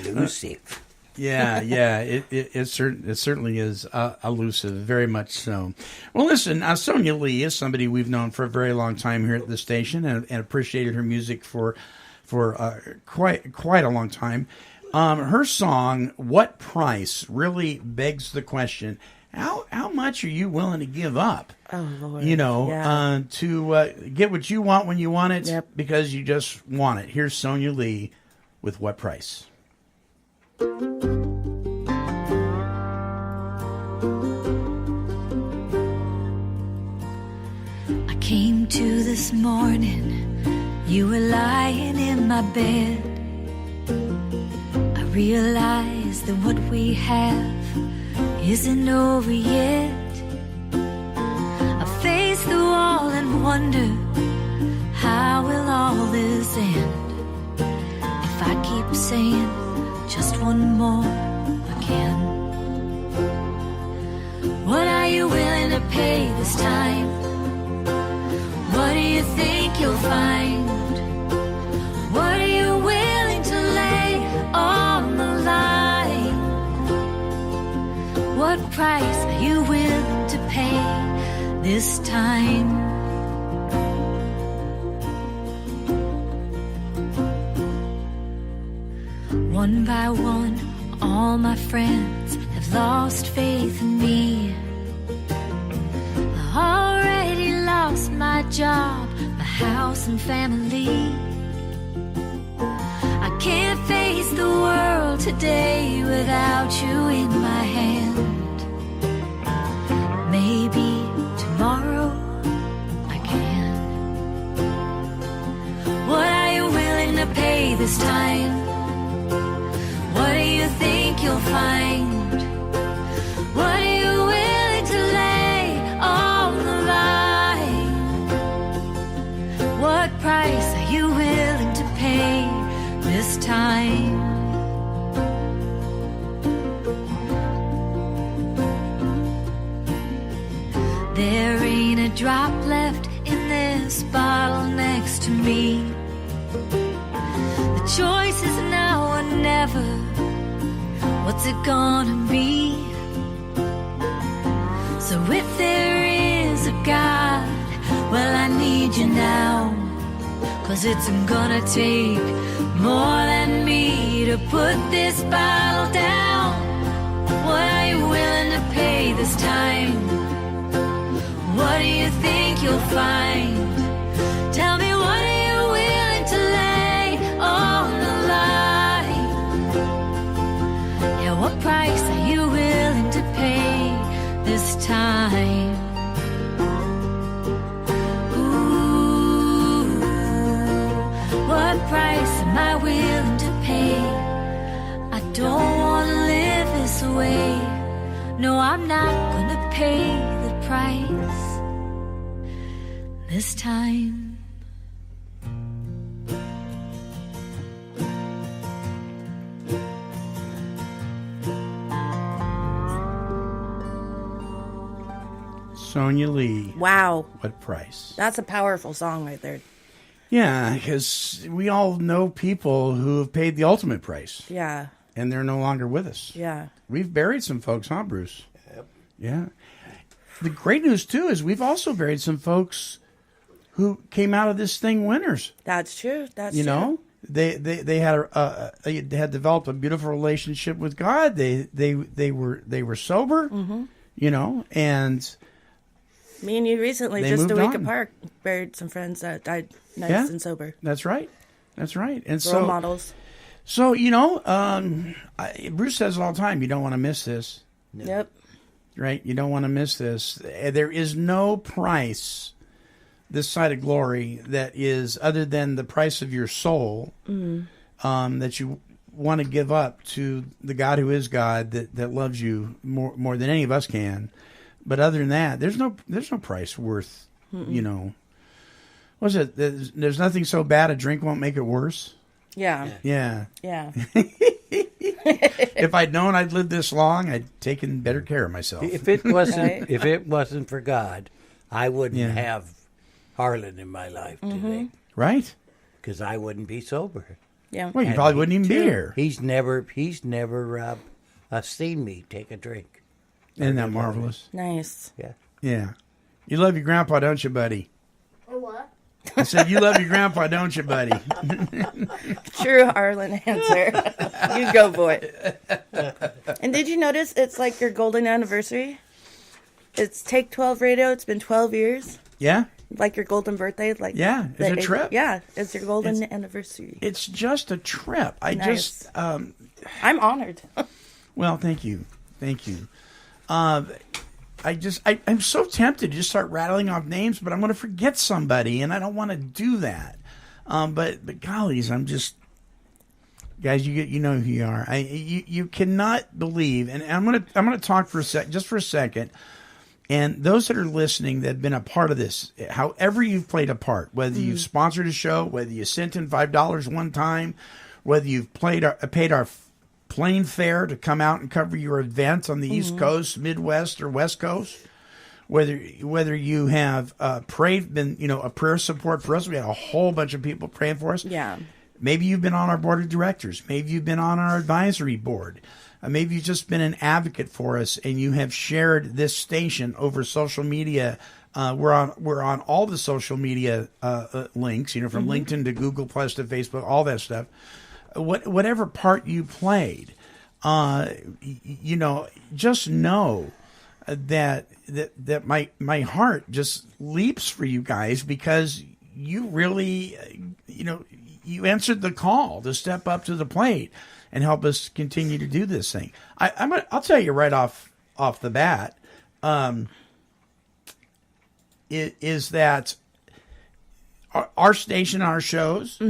Elusive.
Yeah. It certainly is elusive, very much so. Well, listen, Sonia Lee is somebody we've known for a very long time here at the station, and appreciated her music for quite a long time. Her song "What Price" really begs the question: How much are you willing to give up?
Oh Lord!
You know, to get what you want when you want it,
Yep.
because you just want it. Here's Sonia Lee with "What Price."
I came to this morning, you were lying in my bed. I realized that what we have isn't over yet. I face the wall and wonder, how will all this end? If I keep saying just one more again. What are you willing to pay this time? What do you think you'll find? What are you willing to lay on the line? What price are you willing to pay this time? One by one, all my friends have lost faith in me. I already lost my job, my house and family. I can't face the world today without you in my hand. Maybe tomorrow I can. What are you willing to pay this time? What do you think you'll find? What are you willing to lay on the line? What price are you willing to pay this time? There ain't a drop left in this bottle next to me. The choice is now or never. What's it gonna be? So if there is a God, well, I need you now. 'Cause it's gonna take more than me to put this bottle down. What are you willing to pay this time? What do you think you'll find? Tell me, what are you willing to lay on the line? Yeah, what price are you willing to pay this time? Ooh, what price am I willing to pay? I don't want to live this way. No, I'm not gonna pay the price this time.
Sonia Lee.
Wow.
What price?
That's a powerful song right there.
Yeah, because we all know people who have paid the ultimate price.
Yeah.
And they're no longer with us.
Yeah.
We've buried some folks, huh, Bruce? Yep. Yeah. The great news, too, is we've also buried some folks who came out of this thing winners.
That's true. That's
you
true.
know, they had developed a beautiful relationship with God. They were sober, you know, and
me and you recently,
they
just a week
moved on.
apart, buried some friends that died nice and sober.
That's right. That's right. And
Role models.
So, you know, Bruce says it all the time, you don't want to miss this.
No. Yep.
Right? You don't want to miss this. There is no price this side of glory that is other than the price of your soul that you want to give up to the God who is God, that loves you more than any of us can. But other than that, there's no price worth, you know. What's it? There's nothing so bad a drink won't make it worse.
Yeah.
Yeah.
Yeah.
If I'd known I'd lived this long, I'd taken better care of myself.
If it wasn't for God, I wouldn't have Harlan in my life today.
Right?
Because I wouldn't be sober.
Yeah.
Well, you probably wouldn't even be here.
He's never seen me take a drink.
Isn't that marvelous?
Nice.
Yeah.
Yeah. You love your grandpa, don't you, buddy?
Or what?
I said, you love your grandpa, don't you, buddy?
True Harlan answer. You go, boy. And did you notice it's like your golden anniversary? It's Take 12 Radio. It's been 12 years.
Yeah?
Like your golden birthday. Like
yeah, it's a trip.
Yeah, it's your golden anniversary.
It's just a trip.
Nice. I'm honored.
Well, thank you. Thank you. I'm so tempted to just start rattling off names, but I'm going to forget somebody, and I don't want to do that. But gollies, I'm just, guys, you know who you are. You cannot believe, and I'm going to talk for a second. And those that are listening that have been a part of this, however you've played a part, whether you've sponsored a show, whether you sent in $5 one time, whether you've paid our plane fare to come out and cover your event on the East Coast, Midwest, or West Coast, whether you have been a prayer support for us. We had a whole bunch of people praying for us.
Yeah.
Maybe you've been on our board of directors. Maybe you've been on our advisory board. Maybe you've just been an advocate for us, and you have shared this station over social media. We're on all the social media links, from LinkedIn to Google Plus to Facebook, all that stuff. Whatever part you played, just know that my heart just leaps for you guys, because you really, you answered the call to step up to the plate and help us continue to do this thing. I'll tell you right off the bat, is that our station, our shows,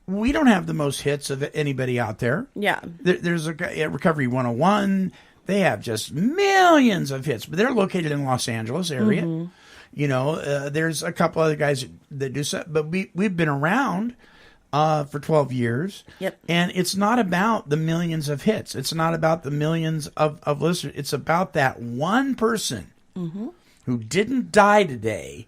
we don't have the most hits of anybody out there.
Yeah.
There's a Recovery 101. They have just millions of hits, but they're located in Los Angeles area. There's a couple other guys that do so, but we've been around for 12 years.
Yep.
And it's not about the millions of hits. It's not about the millions of listeners. It's about that one person who didn't die today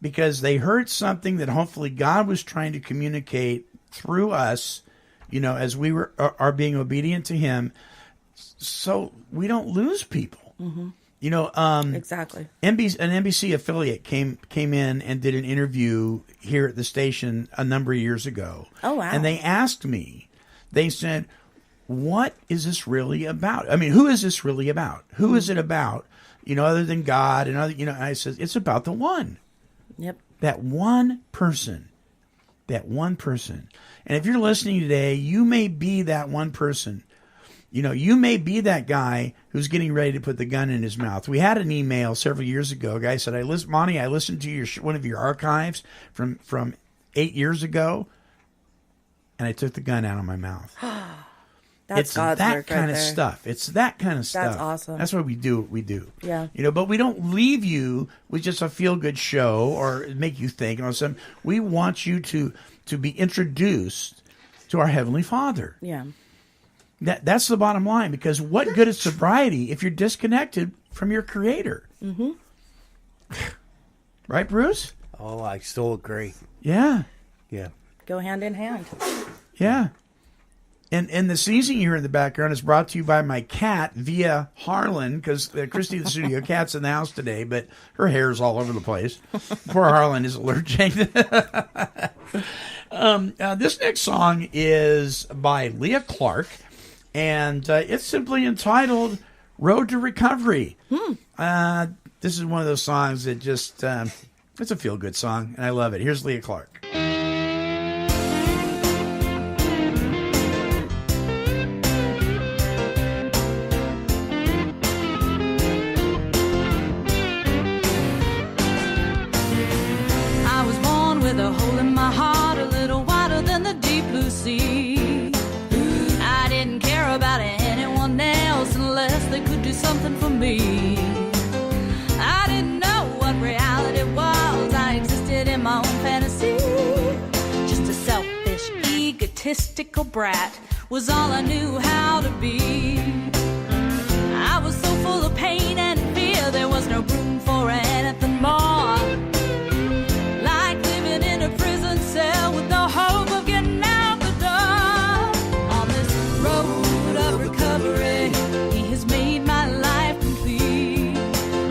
because they heard something that hopefully God was trying to communicate through us, as we are being obedient to Him, so we don't lose people.
Exactly.
An NBC affiliate came in and did an interview here at the station a number of years ago.
Oh, wow.
And they asked me, they said, what is this really about? I mean, who is this really about? Who is it about, other than God and other, and I said, it's about the one.
Yep.
That one person. That one person. And if you're listening today, you may be that one person. You may be that guy who's getting ready to put the gun in his mouth. We had an email several years ago. A guy said, Monty, I listened to one of your archives from 8 years ago, and I took the gun out of my mouth.
That's God's
that
work
kind
right
of
there.
stuff. It's that kind of stuff.
That's awesome.
That's why we do what we do.
Yeah.
But we don't leave you with just a feel-good show or make you think. We want you to be introduced to our Heavenly Father.
Yeah.
That's the bottom line, because what good is sobriety if you're disconnected from your Creator? Right, Bruce?
Oh, I still agree.
Yeah.
Yeah.
Go hand in hand.
Yeah. And the sneezing you hear in the background is brought to you by my cat via Harlan, because Christy the studio cat's in the house today, but her hair's all over the place. Poor Harlan is allergic. This next song is by Leah Clark, and it's simply entitled Road to Recovery. This is one of those songs that just, it's a feel-good song, and I love it. Here's Leah Clark.
Something for me. egotistical brat was all I knew how to be. I was so full of pain and fear, there was no room for anything more. Like living in a prison cell with no hope of getting out the door. On this road of recovery, he has made my life complete.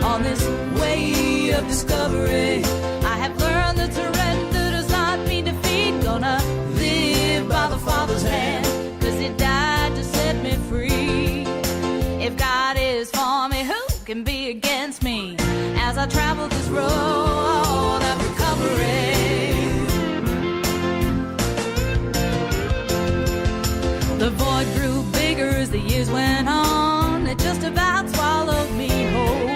On this way of discovery, I have learned that surrender does not mean defeat. Gonna live by the Father's hand, 'cause he died to set me free. If God is for me, who can be against me? As I travel this road of recovery, the void grew bigger as the years went on. It just about swallowed me whole.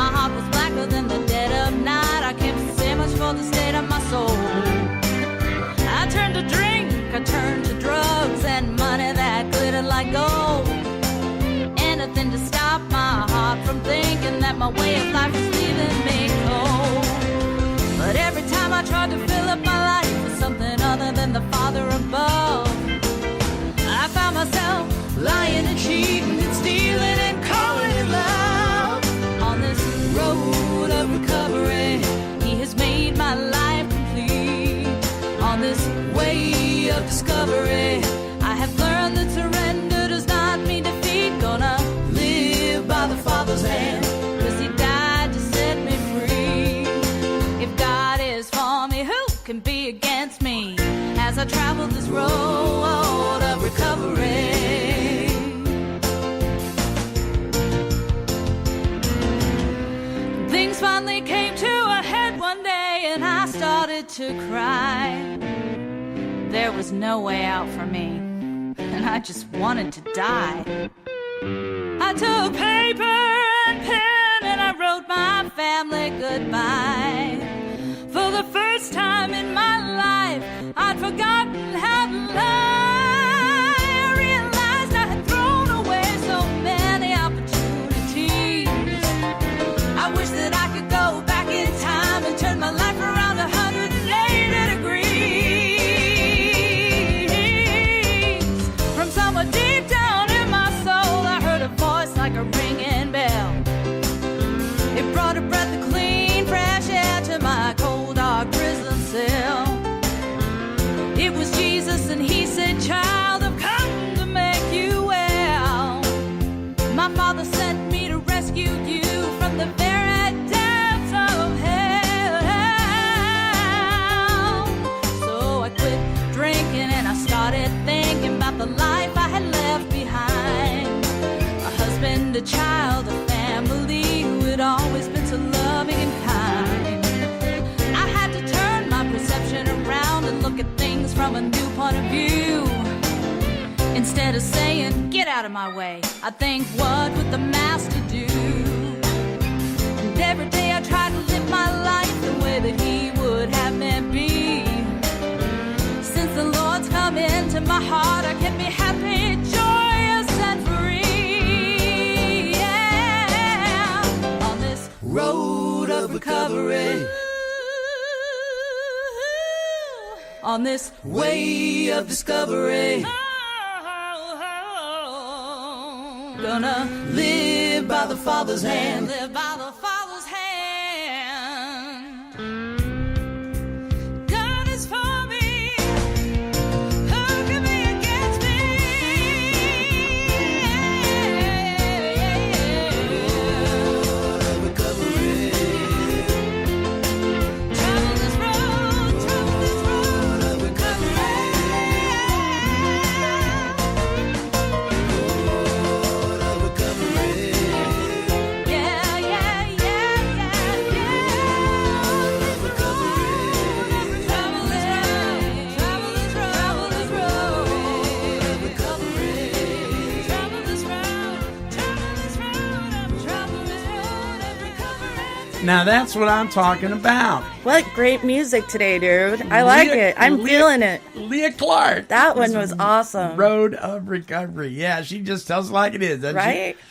My heart was blacker than the dead of night. I can't say much for the state of my soul. I turned to drink, I turned to drugs, and money that glittered like gold. Anything to stop my heart from thinking that my way of life was leaving me cold. But every time I tried to fill up my life with something other than the Father above, I found myself lying and cheating and stealing and calling it love. On this road of recovery, he has made my life complete. On this way of discovery, I have learned that surrender does not mean defeat. Gonna live by the Father's hand, 'cause he died to set me free. If God is for me, who can be against me? As I travel this road of recovery, things finally came to a head one day, and I started to cry. There was no way out for me, and I just wanted to die. I took paper and pen, and I wrote my family goodbye. For the first time in my life, I'd forgotten how to lie. I realized I had thrown away so many opportunities. I wish that I could go back in time and turn my life around 180 degrees. From somewhere deep down in my soul, I heard a voice like a ringing bell. It brought a breath of clean, fresh air to my cold, dark prison cell. It was Jesus, and he said, "Child, I've come to make you well. My Father sent me to rescue you from the very depths of hell." So I quit drinking, and I started thinking about the life I had left behind. A husband, a child, a family who had always been so loving and kind. I had to turn my perception around and look at things from a new point of view. Instead of saying, "Get out of my way," I think, "What would the Master do?" And every day I try to live my life the way that he would have me be. Since the Lord's come into my heart, I can be happy, joyous, and free. Yeah. On this road of recovery, on this way of discovery, gonna live by the Father's hand. Live by the Father's hand. God is for me. Who can be against me? Recovery. Travel this road of recovery.
Now that's what I'm talking about.
What great music today, dude. I like it. I'm feeling it.
Leah Clark.
That one was awesome.
Road of Recovery. Yeah, she just tells it like it is, doesn't
right?
she?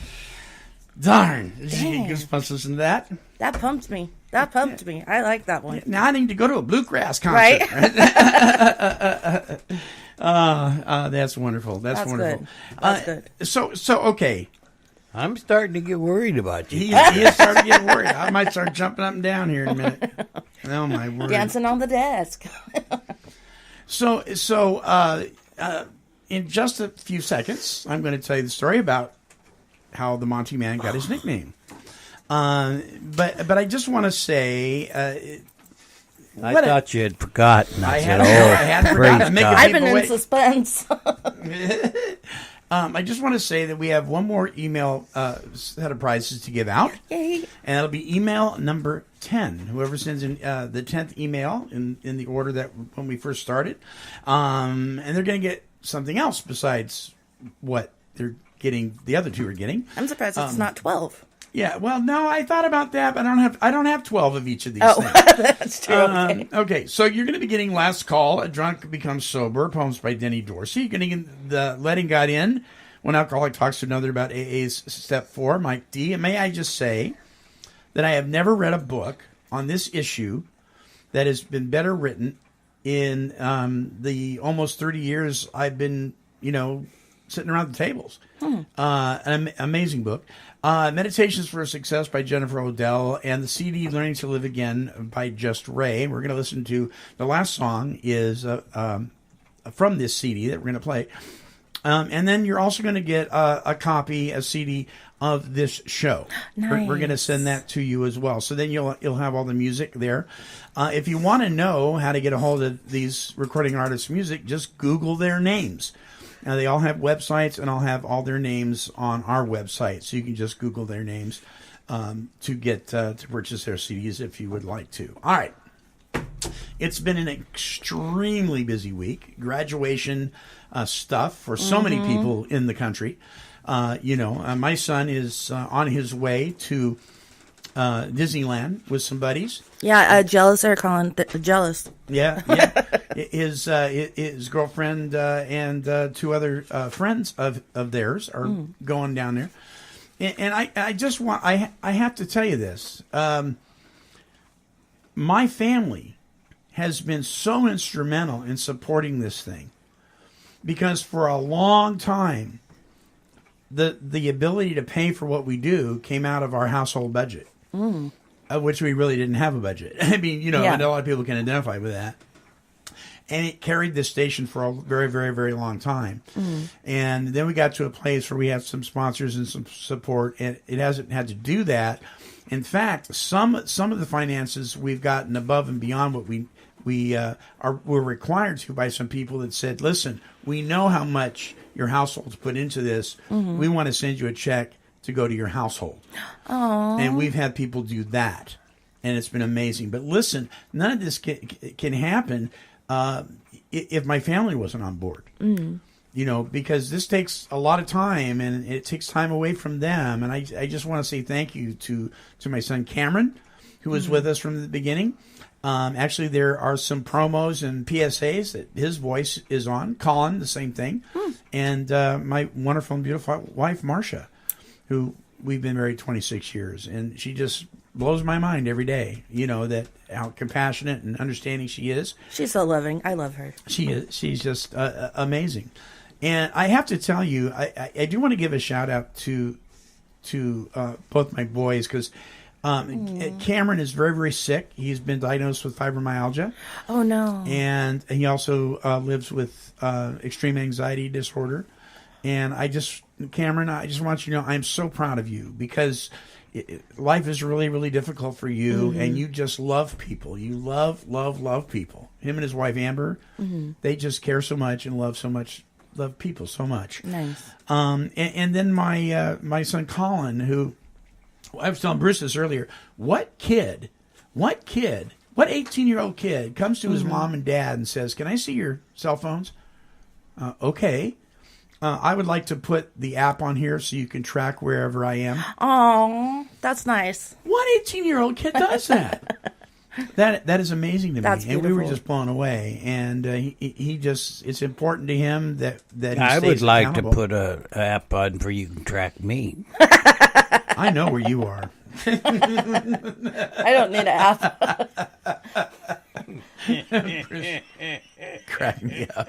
Darn. Did you
Dang.
get goosebumps listening to that?
That pumped me. That pumped me. I like that one.
Now I need to go to a bluegrass concert.
Right?
That's wonderful. That's wonderful.
Good. That's good.
So okay.
I'm starting to get worried about you.
He is starting to get worried. I might start jumping up and down here in a minute. Oh my word!
Dancing on the desk.
So, in just a few seconds, I'm going to tell you the story about how the Monty'man got his nickname. But I just want to say,
I thought you had forgotten.
I hadn't forgotten.
I've been in suspense.
I just want to say that we have one more email set of prizes to give out.
Yay.
And it'll be email number 10. Whoever sends in the 10th email in the order that when we first started. And they're going to get something else besides what they're getting. The other two are getting.
I'm surprised it's not 12.
Yeah, well, no, I thought about that, but I don't have 12 of each of these things.
That's true.
Okay, so you're going to be getting Last Call, A Drunk Becomes Sober, poems by Denny Dorsey. You're going to get the Letting God In, One Alcoholic Talks to Another about AA's Step 4, Mike D. And may I just say that I have never read a book on this issue that has been better written in the almost 30 years I've been, sitting around the tables. An amazing book. Meditations for Success by Jennifer Odell, and the CD Learning to Live Again by Just Ray. We're going to listen to the last song is from this CD that we're going to play. And then you're also going to get a copy, a CD of this show.
Nice.
We're going to send that to you as well. So then you'll have all the music there. If you want to know how to get a hold of these recording artists' music, just Google their names. Now, they all have websites, and I'll have all their names on our website, so you can just Google their names to get to purchase their CDs if you would like to. All right. It's been an extremely busy week. Graduation stuff for so many people in the country. My son is on his way to Disneyland with some buddies.
Yeah, jealous there, Colin. Jealous.
Yeah. His girlfriend and two other friends of theirs are going down there. And I just want, I have to tell you this. My family has been so instrumental in supporting this thing, because for a long time, the ability to pay for what we do came out of our household budget, of which we really didn't have a budget. I mean, and a lot of people can identify with that. And it carried this station for a very, very, very long time. And then we got to a place where we had some sponsors and some support, and it hasn't had to do that. In fact, some of the finances we've gotten above and beyond what we're required to by some people that said, listen, we know how much your household's put into this. We want to send you a check to go to your household.
Aww.
And we've had people do that, and it's been amazing. But listen, none of this can happen if my family wasn't on board. Because this takes a lot of time, and it takes time away from them. And I just want to say thank you to my son Cameron, who was with us from the beginning. Actually, there are some promos and PSAs that his voice is on. Colin, the same thing. And my wonderful and beautiful wife, Marcia, who we've been married 26 years. And she just blows my mind every day, that how compassionate and understanding she is.
She's so loving. I love her.
She is. She's just amazing. And I have to tell you, I do want to give a shout out to both my boys, because Cameron is very, very sick. He's been diagnosed with fibromyalgia.
Oh, no.
And he also lives with extreme anxiety disorder. And Cameron, I just want you to know I'm so proud of you, because life is really, really difficult for you, and you just love people. You love, love, love people. Him and his wife, Amber, they just care so much and love people so much.
Nice.
And then my son Colin, who I was telling Bruce this earlier, what 18-year-old kid comes to his mom and dad and says, "Can I see your cell phones?" Okay. I would like to put the app on here so you can track wherever I am.
Oh, that's nice.
What 18-year-old kid does that? That is amazing to me.
That's beautiful.
And we were just blown away. And he just, it's important to him that he
I
stays
would like
accountable.
to put a app on for you can track me.
I know where you are.
I don't need an app.
Crack me up.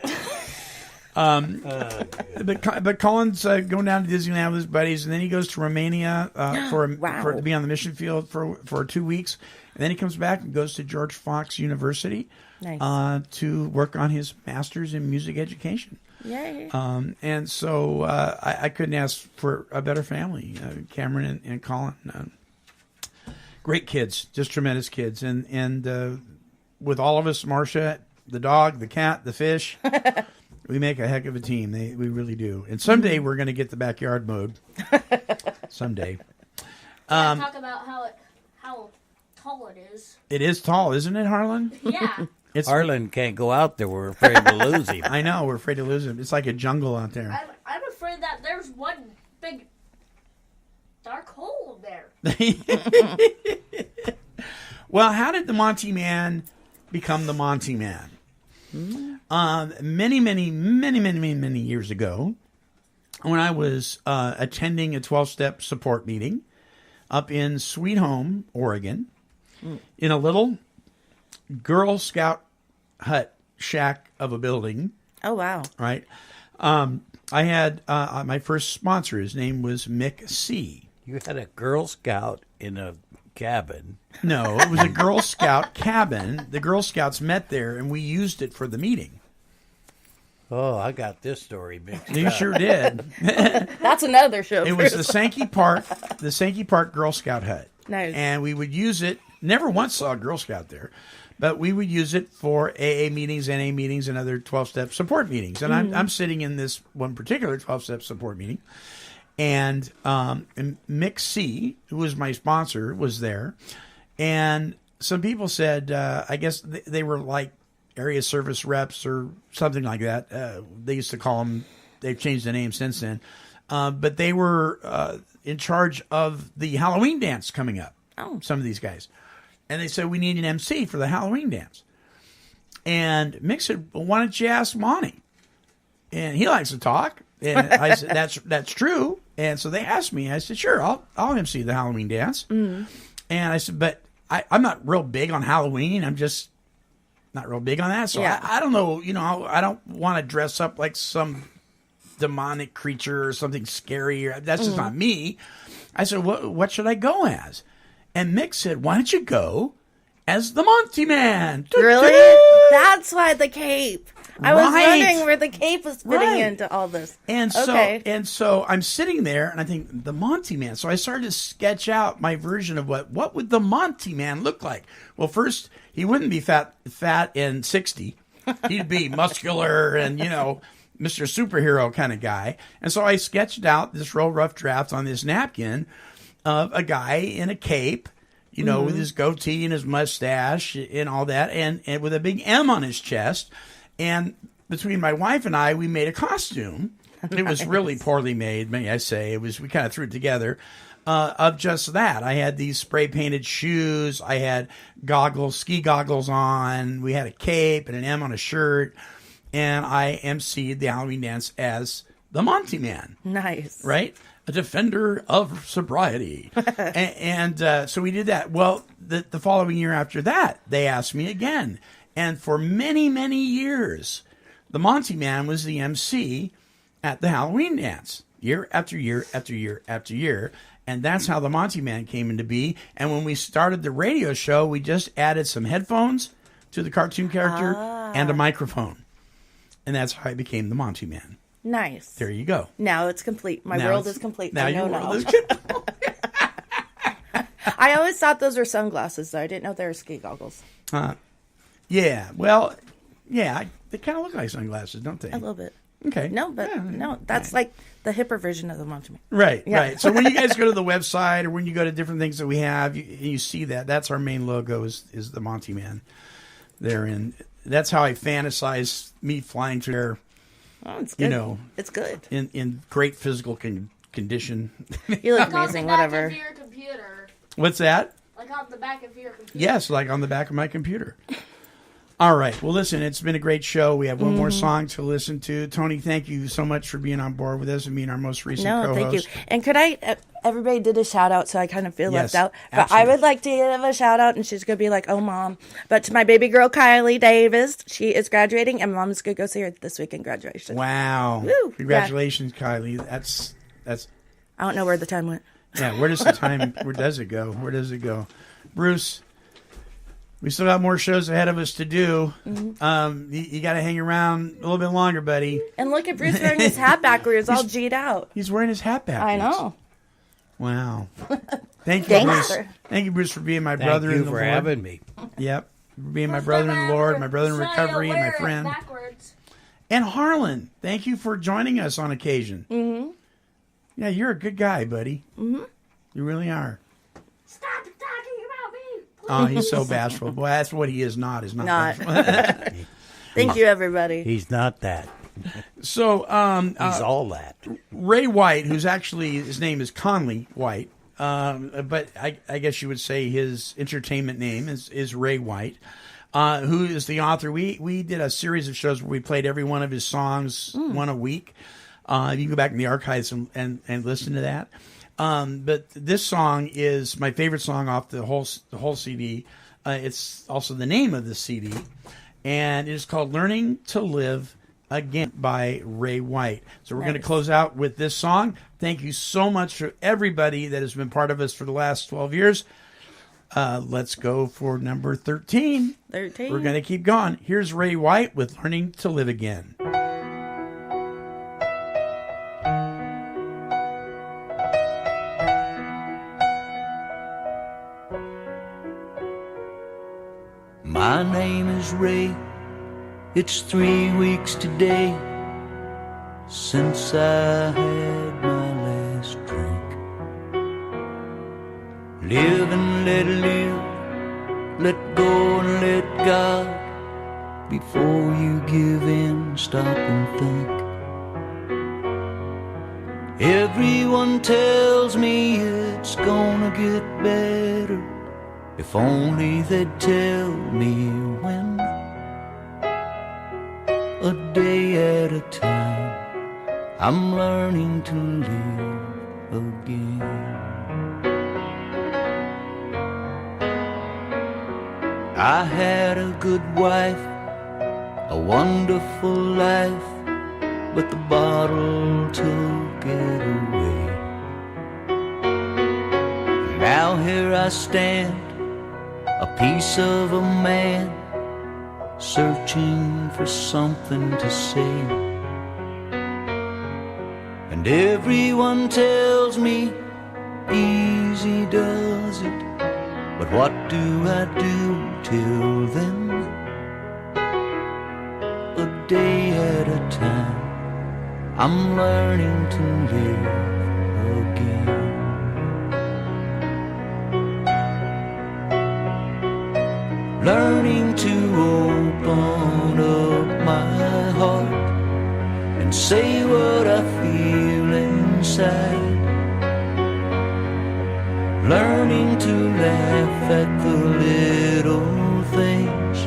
But Colin's going down to Disneyland with his buddies, and then he goes to Romania for to be on the mission field for 2 weeks, and then he comes back and goes to George Fox University to work on his master's in music education.
Yay!
And so I couldn't ask for a better family, Cameron and Colin. Great kids, just tremendous kids, and with all of us, Marcia, the dog, the cat, the fish. We make a heck of a team. We really do. And someday we're going to get the backyard mode. Someday.
Talk about how tall it is.
It is tall, isn't it, Harlan?
Yeah.
Harlan can't go out there. We're afraid to lose him.
I know. We're afraid to lose him. It's like a jungle out there.
I'm afraid that there's one big dark hole there.
Well, how did the Monty'man become the Monty'man? Many years ago, when I was attending a 12-step support meeting up in Sweet Home, Oregon, in a little Girl Scout hut shack of a building.
Oh, wow.
Right. I had my first sponsor. His name was Mick C.
You had a Girl Scout in a cabin.
No, it was a Girl Scout cabin. The Girl Scouts met there, and we used it for the meeting.
Oh, I got this story mixed
You
up.
sure did.
That's another show.
It was the Sankey Park Girl Scout hut.
Nice.
And we would use it. Never once saw a Girl Scout there, but we would use it for AA meetings, NA meetings, and other 12-step support meetings. And I'm sitting in this one particular 12-step support meeting, and Mick C., who was my sponsor, was there. And some people said, I guess they were like area service reps or something like that. They used to call them, they've changed the name since then. But they were in charge of the Halloween dance coming up.
Oh.
Some of these guys. And they said, we need an MC for the Halloween dance. And Mick said, well, why don't you ask Monty? And he likes to talk. And I said, that's true. And so they asked me. I said, sure, I'll MC the Halloween dance. Mm-hmm. And I said, but I'm not real big on Halloween. I'm just not real big on that. So
yeah.
I don't know. I don't want to dress up like some demonic creature or something scary. That's just not me. I said, what should I go as? And Mick said, why don't you go as the Monty'man?
Really? That's why the cape. I was wondering where the cape was fitting into all this.
And so I'm sitting there and I think the Monty'man. So I started to sketch out my version of what would the Monty'man look like. Well, first he wouldn't be fat and 60. He'd be muscular and Mr. Superhero kind of guy. And so I sketched out this real rough draft on this napkin of a guy in a cape, with his goatee and his mustache and all that, and with a big M on his chest. And between my wife and I, we made a costume. It was really poorly made, may I say. We kind of threw it together of just that. I had these spray painted shoes. I had ski goggles on. We had a cape and an M on a shirt. And I emceed the Halloween dance as the Monty'man.
Nice.
Right? A defender of sobriety. and so we did that. Well, the following year after that, they asked me again. And for many, many years, the Monty'man was the MC at the Halloween dance, year after year after year after year. And that's how the Monty'man came into be. And when we started the radio show, we just added some headphones to the cartoon character and a microphone. And that's how I became the Monty'man.
Nice.
There you go.
Now it's complete. My world is complete.
Now your world is complete.
I always thought those were sunglasses, though. I didn't know they were ski goggles.
Yeah. Well, yeah. They kind of look like sunglasses, don't they?
A little bit.
Okay.
No, that's like the hipper version of the Monty'man.
Right, yeah. Right. So when you guys go to the website or when you go to different things that we have, you see that. That's our main logo is the Monty'man. That's how I fantasize me flying through there.
Oh, it's good. It's good.
In great physical condition.
You look amazing, whatever.
On the back of your computer.
What's that?
Like on the back of your computer.
Yes, like on the back of my computer. All right. Well, listen, it's been a great show. We have one more song to listen to. Tony, thank you so much for being on board with us and being our most recent co-host.
Thank you. And could I, everybody did a shout out, so I kind of feel
Yes,
left out. But
absolutely.
I would like to give a shout out, and she's going to be like, oh, Mom. But to my baby girl, Kylie Davis, she is graduating, and Mom's going to go see her this week in graduation.
Wow.
Woo.
Congratulations, Kylie. That's.
I don't know where the time went.
Yeah, where does the time, where does it go? Where does it go? Bruce, we still got more shows ahead of us to do. You got to hang around a little bit longer, buddy.
And look at Bruce wearing his hat backwards, all G'd out.
He's wearing his hat backwards.
I know.
Wow. Thank you, Bruce.
Gangster.
Thank you, Bruce, for being my
Thank
brother
you
in the
for
Lord.
having me.
Yep. For being my brother in the Lord, my brother in recovery, and my friend.
Backwards.
And Harlan, thank you for joining us on occasion.
Mm-hmm.
Yeah, you're a good guy, buddy.
Mm-hmm.
You really are.
Stop talking about me.
Oh, he's so bashful. Boy, that's what he is not. Is not.
Not.
Bashful.
Thank you, everybody.
He's not that.
So,
He's all that.
Ray White, who's actually, his name is Conley White, but I guess you would say his entertainment name is Ray White, who is the author. We did a series of shows where we played every one of his songs, one a week. You can go back in the archives and listen to that. But this song is my favorite song off the whole CD. It's also the name of the CD, and it is called "Learning to Live Again" by Ray White. So we're going to close out with this song. Thank you so much for everybody that has been part of us for the last 12 years. Let's go for number 13.
13.
We're going to keep going. Here's Ray White with "Learning to Live Again."
My name is Ray. It's 3 weeks today since I had my last drink. Live and let live, let go and let God. Before you give in, stop and think. Everyone tells me it's gonna get better. If only they'd tell me when. A day at a time, I'm learning to live again. I had a good wife, a wonderful life, but the bottle took it away. Now here I stand, a piece of a man, searching for something to say. And everyone tells me easy does it, but what do I do till then? A day at a time, I'm learning to live again. Learning to open up my heart and say what I feel inside. Learning to laugh at the little things,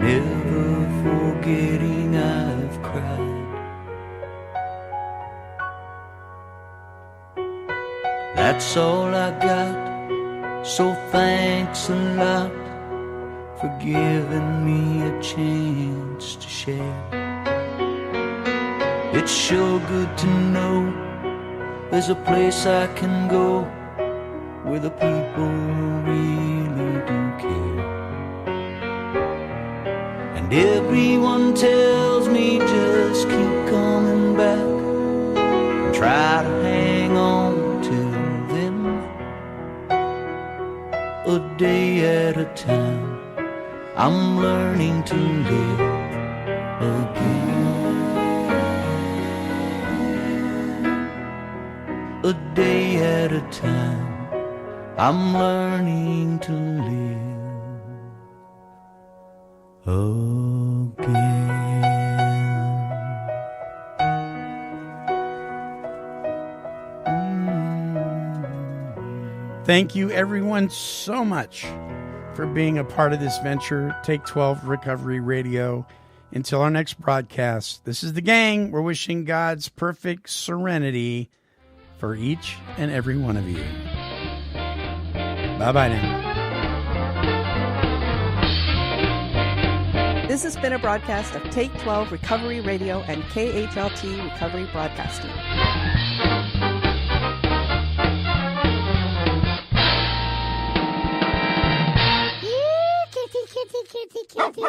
never forgetting I've cried. That's all I got, so thanks a lot for giving me a chance to share. It's sure good to know there's a place I can go where the people really do care. And everyone tells me just keep coming back and try to hang on till then. A day at a time, I'm learning to live again. A day at a time, I'm learning to live again.
Thank you, everyone, so much for being a part of this venture, Take 12 Recovery Radio. Until our next broadcast, this is the gang. We're wishing God's perfect serenity for each and every one of you. Bye-bye now.
This has been a broadcast of Take 12 Recovery Radio and KHLT Recovery Broadcasting.
Kitty, kitty, kitty, kitty.